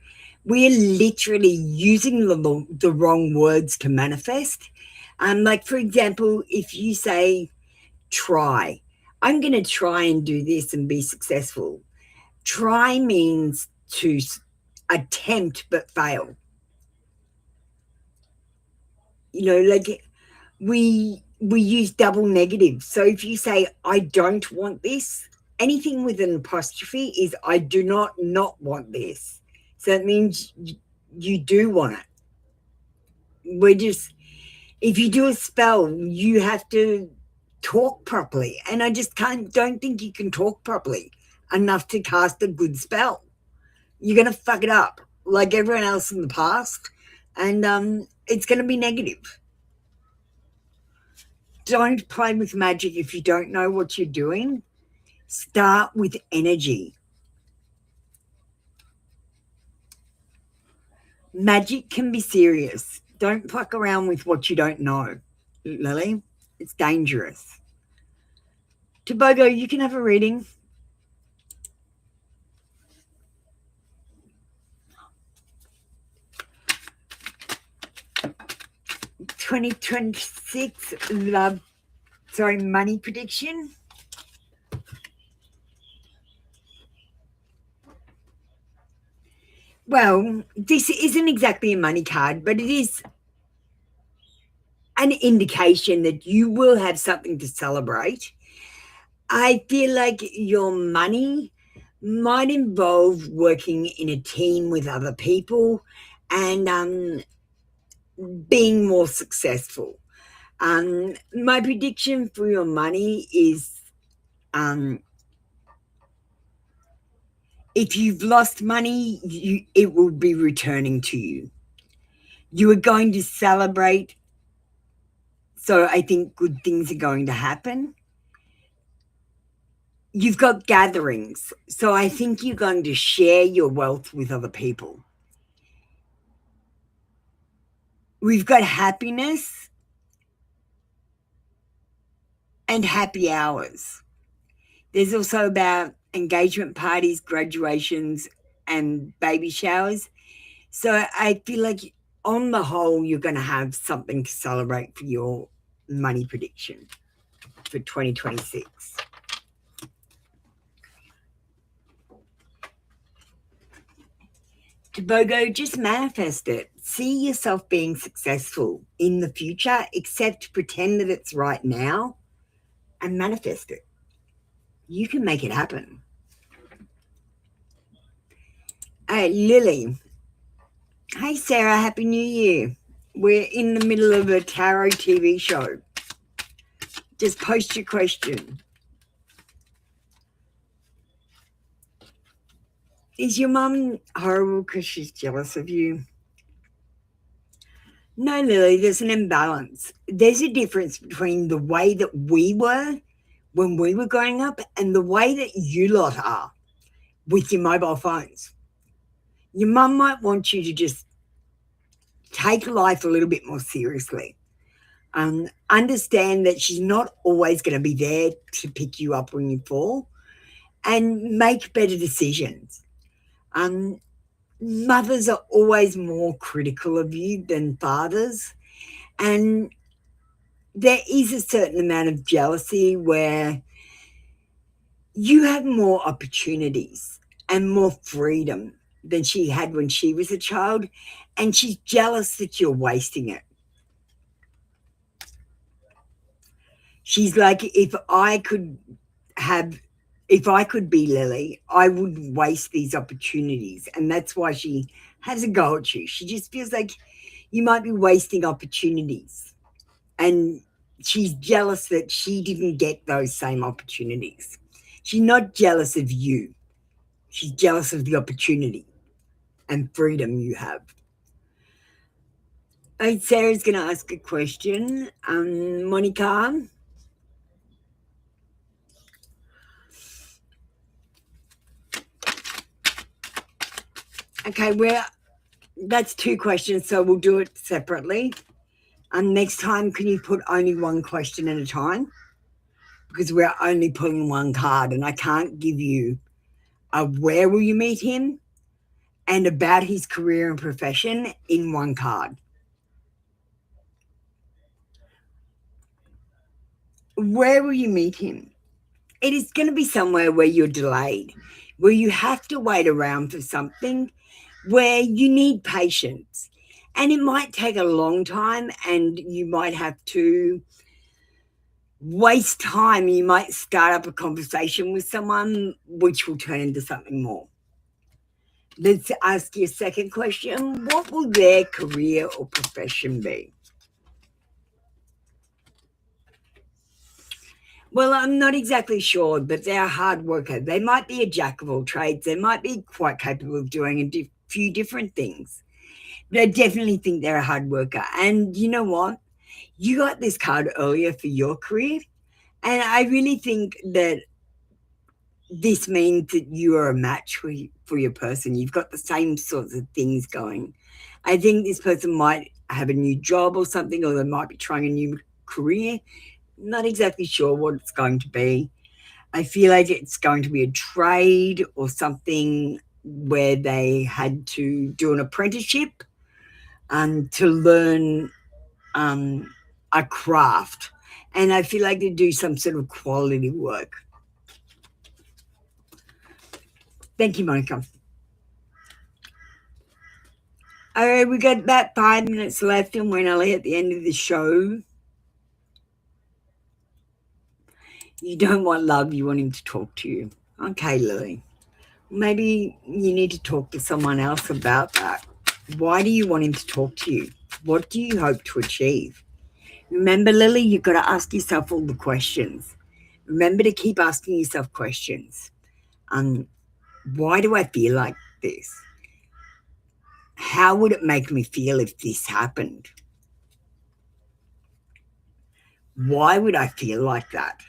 S1: We're literally using the wrong words to manifest. Like, for example, if you say, try, I'm going to try and do this and be successful. Try means to attempt but fail. You know, like we use double negative. So if you say, I don't want this, anything with an apostrophe is I do not want this. So that means you do want it. If you do a spell, you have to talk properly. And I just don't think you can talk properly enough to cast a good spell. You're going to fuck it up like everyone else in the past. And it's going to be negative. Don't play with magic if you don't know what you're doing. Start with energy. Magic can be serious. Don't fuck around with what you don't know, Lily. It's dangerous. Tobago, you can have a reading. $2026 money prediction. Well, this isn't exactly a money card, but it is an indication that you will have something to celebrate. I feel like your money might involve working in a team with other people and being more successful. My prediction for your money is if you've lost money, it will be returning to you. You are going to celebrate. So I think good things are going to happen. You've got gatherings. So I think you're going to share your wealth with other people. We've got happiness and happy hours. There's also about engagement parties, graduations, and baby showers. So I feel like on the whole, you're going to have something to celebrate for your money prediction for 2026. Tobago, just manifest it. See yourself being successful in the future, except pretend that it's right now and manifest it. You can make it happen. Hey, Lily. Hey, Sarah, Happy New Year. We're in the middle of a tarot TV show. Just post your question. Is your mum horrible because she's jealous of you? No, Lily, there's an imbalance. There's a difference between the way that we were when we were growing up and the way that you lot are with your mobile phones. Your mum might want you to just take life a little bit more seriously. Understand that she's not always going to be there to pick you up when you fall, and make better decisions. Mothers are always more critical of you than fathers, and there is a certain amount of jealousy where you have more opportunities and more freedom than she had when she was a child, and she's jealous that you're wasting it. She's like, if I could be Lily, I would waste these opportunities. And that's why she has a go at you. She just feels like you might be wasting opportunities. And she's jealous that she didn't get those same opportunities. She's not jealous of you. She's jealous of the opportunity and freedom you have. Oh, Sarah's going to ask a question. Monica? Okay, that's 2 questions, so we'll do it separately. Next time, can you put only 1 question at a time? Because we're only pulling 1 card, and I can't give you a where will you meet him and about his career and profession in 1 card. Where will you meet him? It is going to be somewhere where you're delayed, where you have to wait around for something, where you need patience. And it might take a long time, and you might have to waste time. You might start up a conversation with someone which will turn into something more. Let's ask you a second question. What will their career or profession be? Well, I'm not exactly sure, but they're a hard worker. They might be a jack of all trades. They might be quite capable of doing a few different things. But I definitely think they're a hard worker. And you know what? You got this card earlier for your career. And I really think that this means that you are a match for your person. You've got the same sorts of things going. I think this person might have a new job or something, or they might be trying a new career. Not exactly sure what it's going to be. I feel like it's going to be a trade or something where they had to do an apprenticeship to learn a craft. And I feel like they do some sort of quality work. Thank you, Monica. All right, we got about 5 minutes left, and we're nearly at the end of the show. You don't want love, you want him to talk to you. Okay, Lily. Maybe you need to talk to someone else about that. Why do you want him to talk to you? What do you hope to achieve? Remember, Lily, you've got to ask yourself all the questions. Remember to keep asking yourself questions. Why do I feel like this? How would it make me feel if this happened? Why would I feel like that?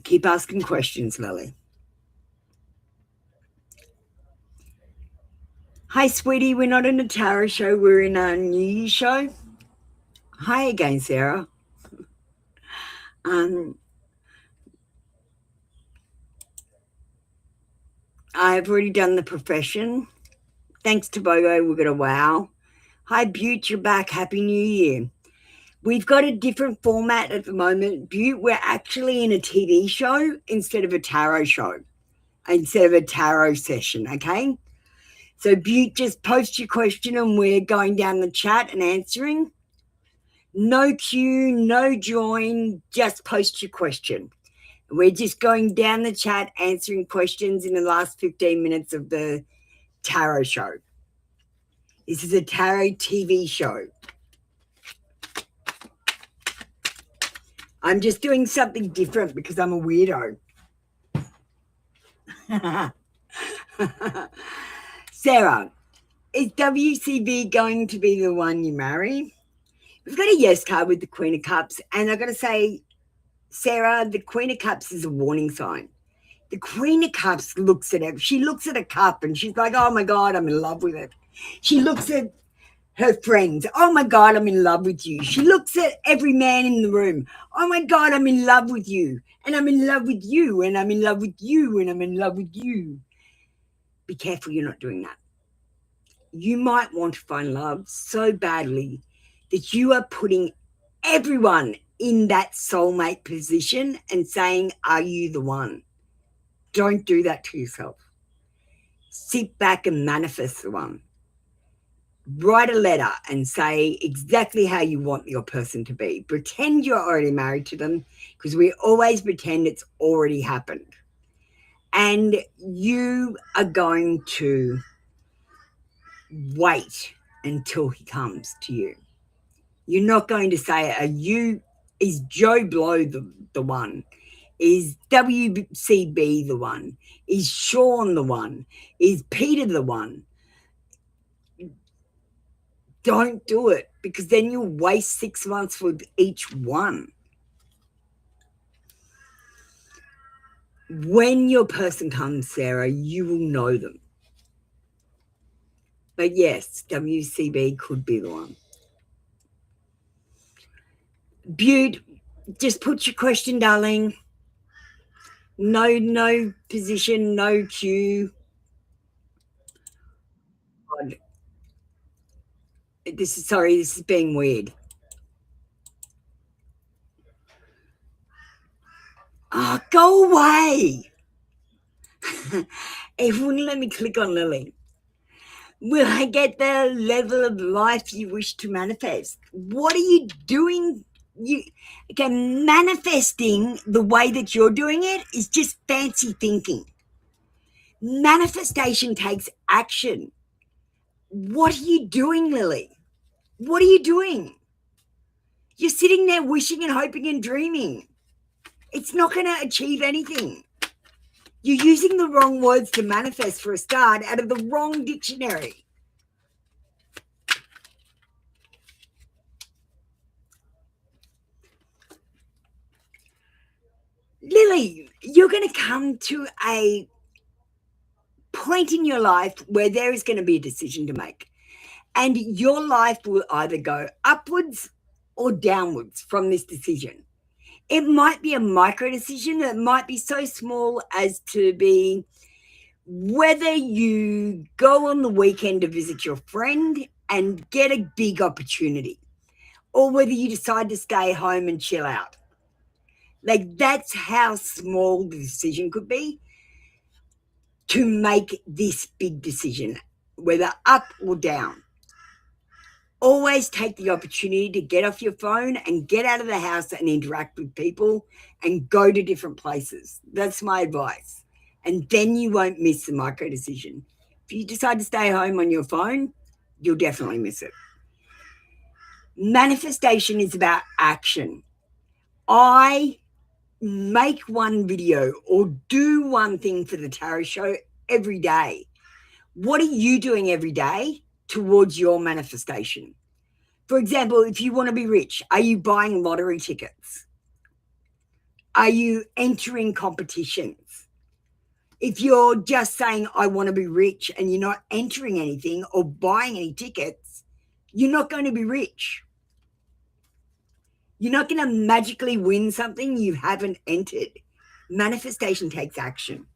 S1: Keep asking questions, Lily. Hi, sweetie. We're not in a tarot show. We're in a New Year's show. Hi again, Sarah. I've already done the profession. Thanks to Bogo, we've got a wow. Hi, Butte. You're back. Happy New Year. We've got a different format at the moment. Butte, we're actually in a TV show instead of a tarot show, instead of a tarot session, okay? So, Butte, just post your question and we're going down the chat and answering. No cue, no join, just post your question. We're just going down the chat answering questions in the last 15 minutes of the tarot show. This is a tarot TV show. I'm just doing something different because I'm a weirdo. Sarah, is WCB going to be the one you marry? We've got a yes card with the Queen of Cups, and I've got to say, Sarah, the Queen of Cups is a warning sign. The Queen of Cups looks at it. She looks at a cup and she's like, oh my God, I'm in love with it. She looks at her friends. Oh my God, I'm in love with you. She looks at every man in the room. Oh my God, I'm in love with you. And I'm in love with you. And I'm in love with you. And I'm in love with you. Be careful you're not doing that. You might want to find love so badly that you are putting everyone in that soulmate position and saying, are you the one? Don't do that to yourself. Sit back and manifest the one. Write a letter and say exactly how you want your person to be. Pretend you're already married to them, because we always pretend it's already happened. And you are going to wait until he comes to you. You're not going to say, is Joe Blow the one? Is WCB the one? Is Sean the one? Is Peter the one? Don't do it, because then you'll waste 6 months with each one. When your person comes, Sarah, you will know them. But yes, WCB could be the one. Butte, just put your question, darling. No position, no cue. God. This is being weird. Oh, go away. It wouldn't let me click on Lily. Will I get the level of life you wish to manifest? What are you doing? Manifesting the way that you're doing it is just fancy thinking. Manifestation takes action. What are you doing, Lily? What are you doing? You're sitting there wishing and hoping and dreaming. It's not going to achieve anything. You're using the wrong words to manifest, for a start, out of the wrong dictionary. Lily, you're going to come to a point in your life where there is going to be a decision to make. And your life will either go upwards or downwards from this decision. It might be a micro decision that might be so small as to be whether you go on the weekend to visit your friend and get a big opportunity, or whether you decide to stay home and chill out. Like, that's how small the decision could be to make this big decision, whether up or down. Always take the opportunity to get off your phone and get out of the house and interact with people and go to different places. That's my advice. And then you won't miss the micro decision. If you decide to stay home on your phone, you'll definitely miss it. Manifestation is about action. I make one video or do one thing for the tarot show every day. What are you doing every day towards your manifestation? For example, if you want to be rich, are you buying lottery tickets? Are you entering competitions? If you're just saying, I want to be rich, and you're not entering anything or buying any tickets, you're not going to be rich. You're not going to magically win something you haven't entered. Manifestation takes action.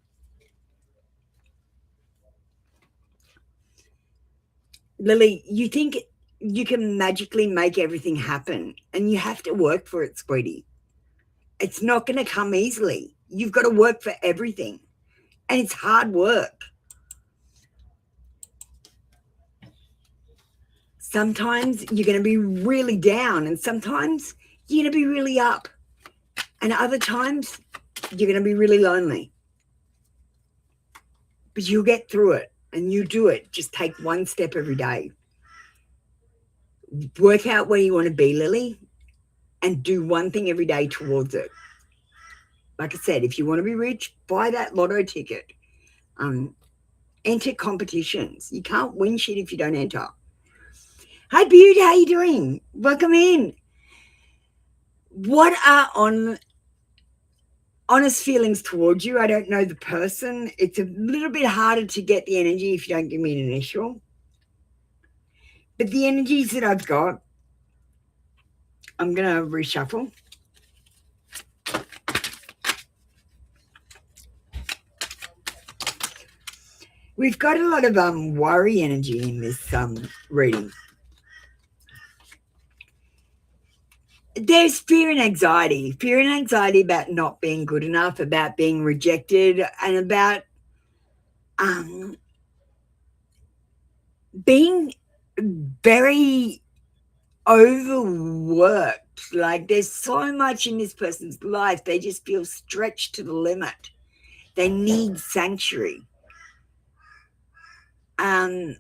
S1: Lily, you think you can magically make everything happen, and you have to work for it, sweetie. It's not going to come easily. You've got to work for everything, and it's hard work. Sometimes you're going to be really down, and sometimes you're going to be really up, and other times you're going to be really lonely. But you'll get through it, and you do it. Just take one step every day. Work out where you want to be, Lily, and do one thing every day towards it. Like I said, if you want to be rich, buy that lotto ticket. Enter competitions. You can't win shit if you don't enter. Hi, Beauty, how you doing? Welcome in. What are honest feelings towards you? I don't know the person. It's a little bit harder to get the energy if you don't give me an initial. But the energies that I've got, I'm going to reshuffle. We've got a lot of worry energy in this reading. There's fear and anxiety about not being good enough, about being rejected, and about being very overworked. Like there's so much in this person's life, they just feel stretched to the limit. They need sanctuary. I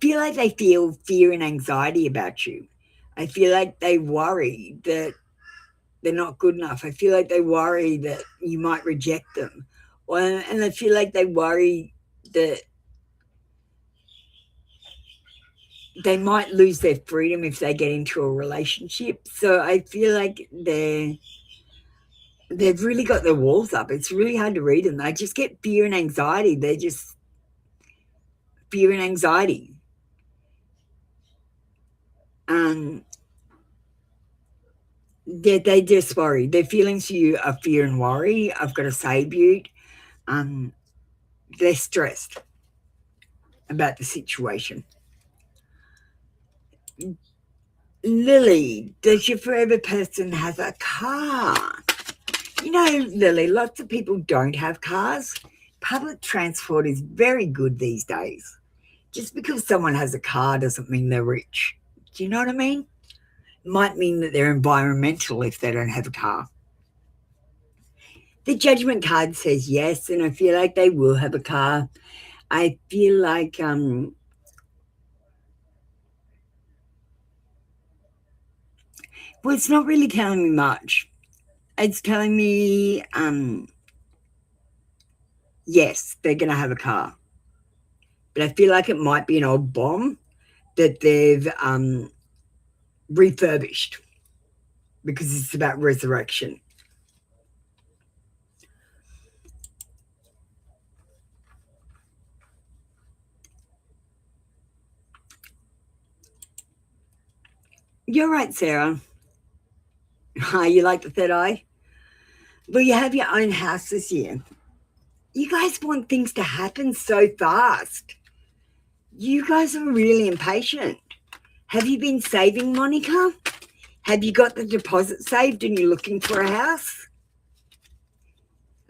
S1: feel like they feel fear and anxiety about you. I feel like they worry that they're not good enough. I feel like they worry that you might reject them. And I feel like they worry that they might lose their freedom if they get into a relationship. So I feel like they've really got their walls up. It's really hard to read them. They just get fear and anxiety. They're just fear and anxiety. They just worry. Their feelings for you are fear and worry. I've got to say, Butte. They're stressed about the situation. Lily, does your forever person have a car? You know, Lily, lots of people don't have cars. Public transport is very good these days. Just because someone has a car doesn't mean they're rich. Do you know what I mean? It might mean that they're environmental if they don't have a car. The judgment card says yes, and I feel like they will have a car. I feel like well, it's not really telling me much. It's telling me yes, they're going to have a car. But I feel like it might be an old bomb that they've refurbished because it's about resurrection. You're right, Sarah. You like the third eye? Well, you have your own house this year. You guys want things to happen so fast. You guys are really impatient. Have you been saving, Monica? Have you got the deposit saved and you're looking for a house?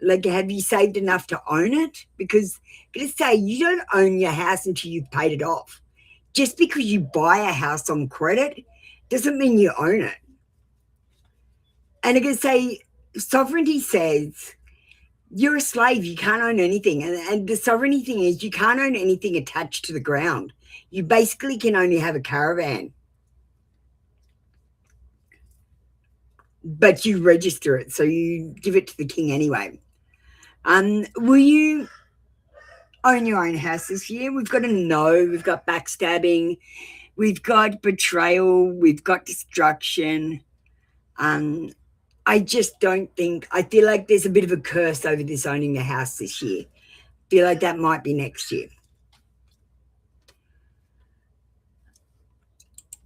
S1: Like, have you saved enough to own it? Because I'm going to say, you don't own your house until you've paid it off. Just because you buy a house on credit doesn't mean you own it. And I'm going to say, sovereignty says you're a slave. You can't own anything. And the sovereignty thing is you can't own anything attached to the ground. You basically can only have a caravan. But you register it, so you give it to the king anyway. Will you own your own house this year? We've got a no, we've got backstabbing, we've got betrayal, we've got destruction. I just don't think, I feel like there's a bit of a curse over this owning a house this year. I feel like that might be next year.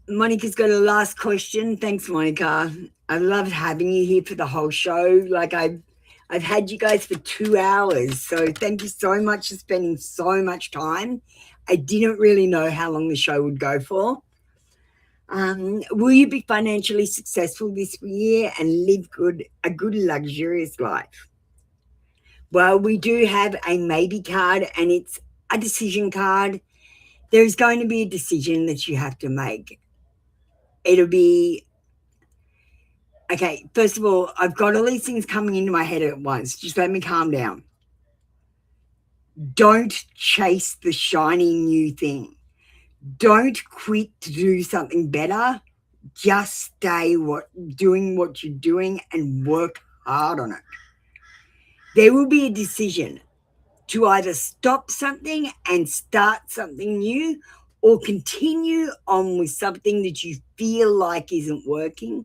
S1: Monica's got a last question. Thanks, Monica. I loved having you here for the whole show. Like I've had you guys for 2 hours. So thank you so much for spending so much time. I didn't really know how long the show would go for. Will you be financially successful this year and live a good, luxurious life? Well, we do have a maybe card, and it's a decision card. There's going to be a decision that you have to make. It'll be, okay, first of all, I've got all these things coming into my head at once. Just let me calm down. Don't chase the shiny new thing. Don't quit to do something better. Just stay doing what you're doing and work hard on it. There will be a decision to either stop something and start something new or continue on with something that you feel like isn't working.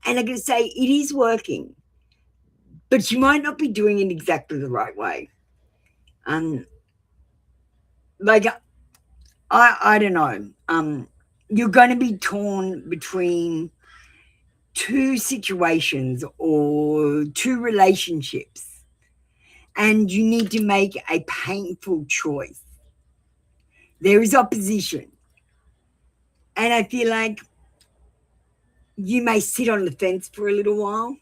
S1: And I'm going to say it is working, but you might not be doing it exactly the right way. Like, I don't know. You're going to be torn between two situations or two relationships, and you need to make a painful choice. There is opposition, and I feel like you may sit on the fence for a little while.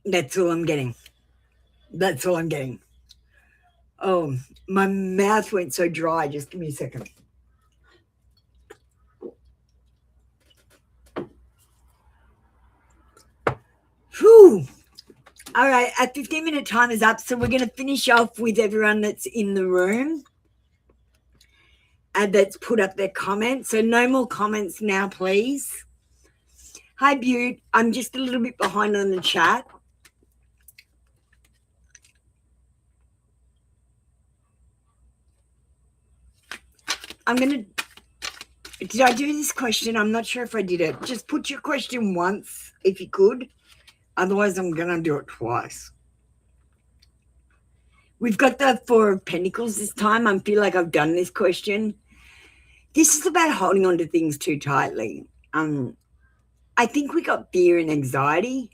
S1: That's all I'm getting. That's all I'm getting. Oh, my mouth went so dry. Just give me a second. Whew. All right, our 15-minute time is up, so we're going to finish off with everyone that's in the room and that's put up their comments. So no more comments now, please. Hi, Butte. I'm just a little bit behind on the chat. I'm going to... Did I do this question? I'm not sure if I did it. Just put your question once, if you could. Otherwise, I'm going to do it twice. We've got the Four of Pentacles this time. I feel like I've done this question. This is about holding on to things too tightly. I think we got fear and anxiety.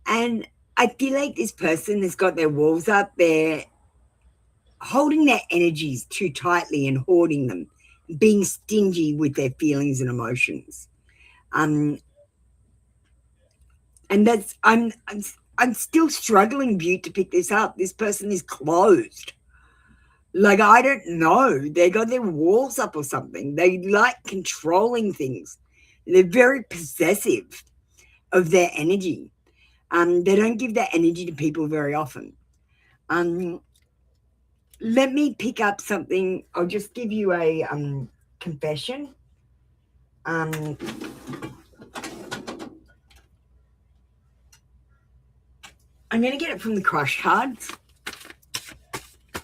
S1: And I feel like this person has got their walls up. They're holding their energies too tightly and hoarding them, being stingy with their feelings and emotions. And that's I'm still struggling, Butte, to pick this up. This person is closed. Like, I don't know. They got their walls up or something. They like controlling things. They're very possessive of their energy. They don't give their energy to people very often. Let me pick up something. I'll just give you a confession. I'm going to get it from the crush cards.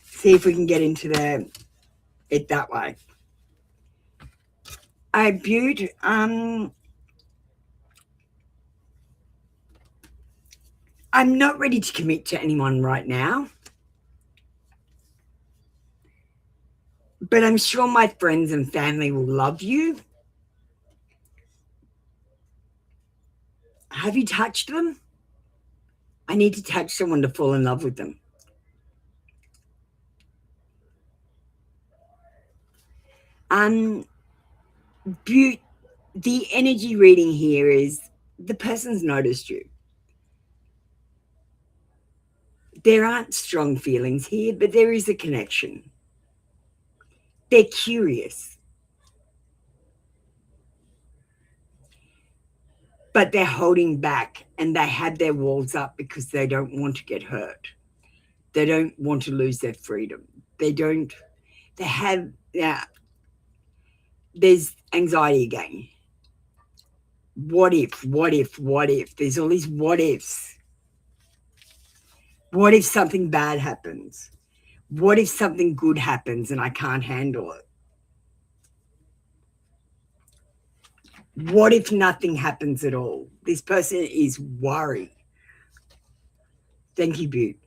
S1: See if we can get into it that way. I Butte. I'm not ready to commit to anyone right now. But I'm sure my friends and family will love you. Have you touched them? I need to touch someone to fall in love with them. Butte, the energy reading here is the person's noticed you. There aren't strong feelings here, but there is a connection. They're curious. But they're holding back and they have their walls up because they don't want to get hurt. They don't want to lose their freedom. There's anxiety again. What if? There's all these what ifs. What if something bad happens? What if something good happens and I can't handle it? What if nothing happens at all? This person is worried. Thank you, Butte.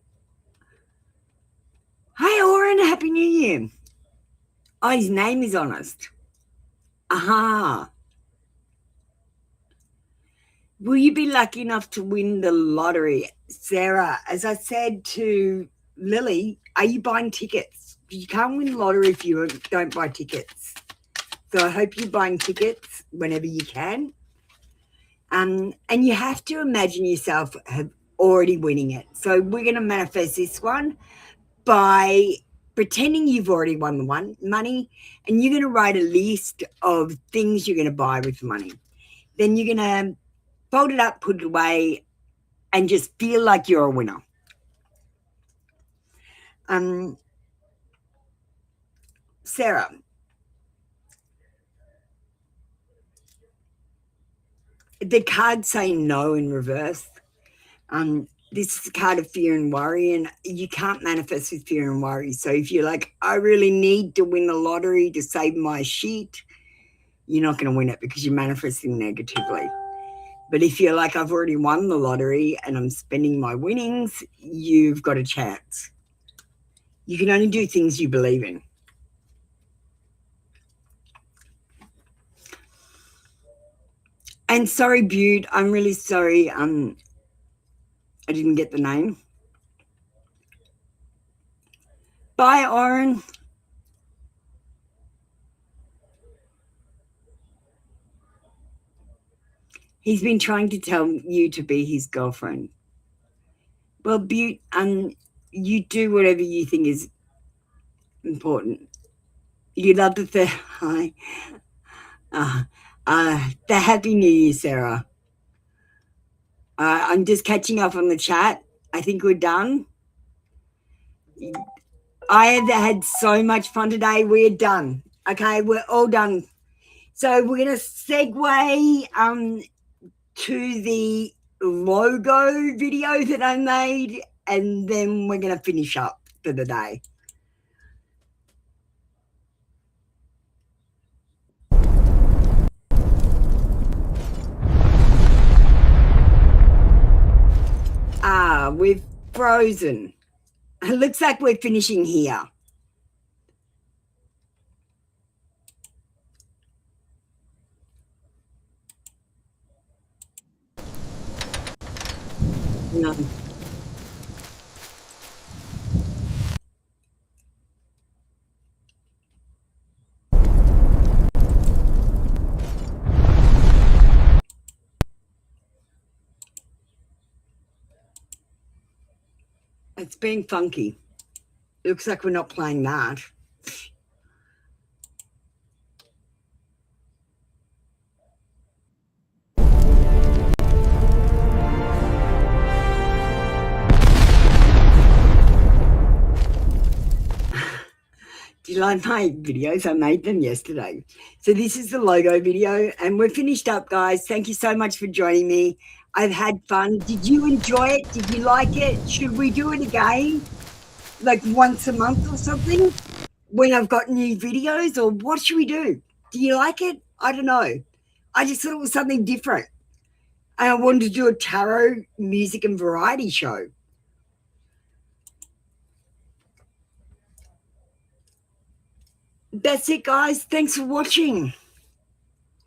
S1: Hi, Oren. Happy New Year. Oh, his name is Honest. Aha. Will you be lucky enough to win the lottery? Sarah, as I said to Lily, are you buying tickets? You can't win the lottery if you don't buy tickets. So I hope you're buying tickets whenever you can. And you have to imagine yourself already winning it. So we're going to manifest this one by pretending you've already won the money, and you're going to write a list of things you're going to buy with the money. Then you're going to fold it up, put it away, and just feel like you're a winner. Sarah, the card's saying no in reverse. This is a card of fear and worry, and you can't manifest with fear and worry. So if you're like, I really need to win the lottery to save my shit, you're not going to win it because you're manifesting negatively. But if you're like, I've already won the lottery and I'm spending my winnings, you've got a chance. You can only do things you believe in. And sorry, Butte, I'm really sorry. I didn't get the name. Bye, Oren. He's been trying to tell you to be his girlfriend. Well, you do whatever you think is important. You love the hi. The Happy New Year, Sarah. I'm just catching up on the chat. I think we're done. I have had so much fun today. We're done. Okay, we're all done. So we're going to segue to the logo video that I made, and then we're going to finish up for the day. We've frozen. It looks like we're finishing here. No. It's been funky. Looks like we're not playing that. Do you like my videos? I made them yesterday. So this is the logo video, and we're finished up, guys. Thank you so much for joining me. I've had fun. Did you enjoy it? Did you like it? Should we do it again? Like once a month or something? When I've got new videos? Or what should we do? Do you like it? I don't know. I just thought it was something different. And I wanted to do a tarot, music, and variety show. That's it, guys. Thanks for watching.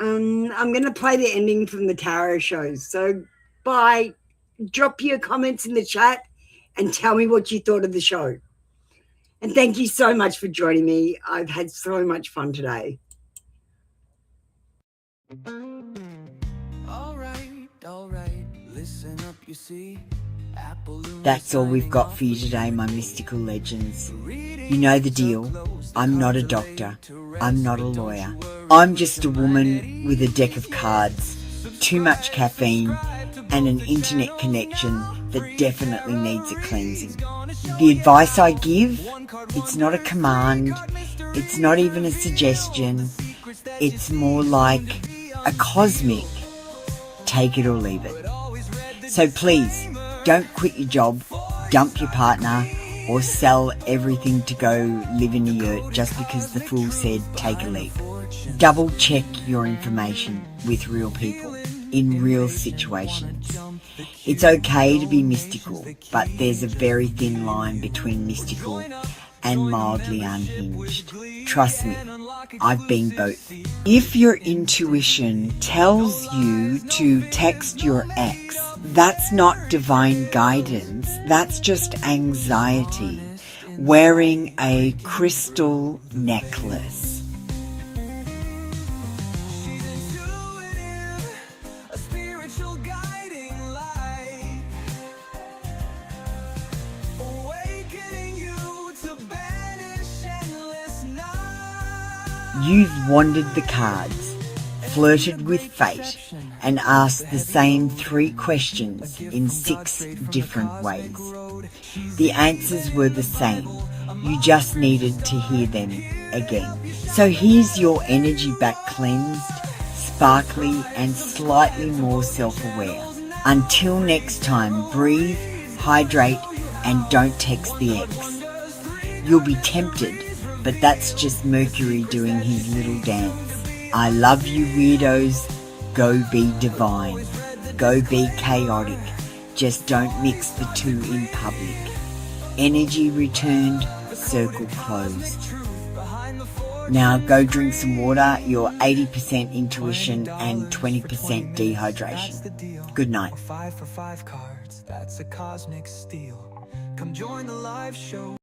S1: I'm going to play the ending from the tarot shows. So, bye. Drop your comments in the chat and tell me what you thought of the show. And thank you so much for joining me. I've had so much fun today.
S8: All right, listen up, you see.
S1: That's all we've got for you today, my mystical legends. You know the deal. I'm not a doctor. I'm not a lawyer. I'm just a woman with a deck of cards, too much caffeine, and an internet connection that definitely needs a cleansing. The advice I give, it's not a command. It's not even a suggestion. It's more like a cosmic take it or leave it. So please, don't quit your job, dump your partner, or sell everything to go live in a yurt just because the fool said take a leap. Double check your information with real people in real situations. It's okay to be mystical, but there's a very thin line between mystical and mildly unhinged. Trust me, I've been both. If your intuition tells you to text your ex, that's not divine guidance, that's just anxiety wearing a crystal necklace. You've wandered the cards, flirted with fate, and asked the same 3 questions in 6 different ways. The answers were the same. You just needed to hear them again. So here's your energy back cleansed, sparkly, and slightly more self-aware. Until next time, breathe, hydrate, and don't text the ex. You'll be tempted, but that's just Mercury doing his little dance. I love you, weirdos. Go be divine. Go be chaotic. Just don't mix the two in public. Energy returned, circle closed. Now go drink some water, your 80% intuition and 20% dehydration. Good night.
S8: 5 for 5 cards, that's a cosmic steal. Come join the live show.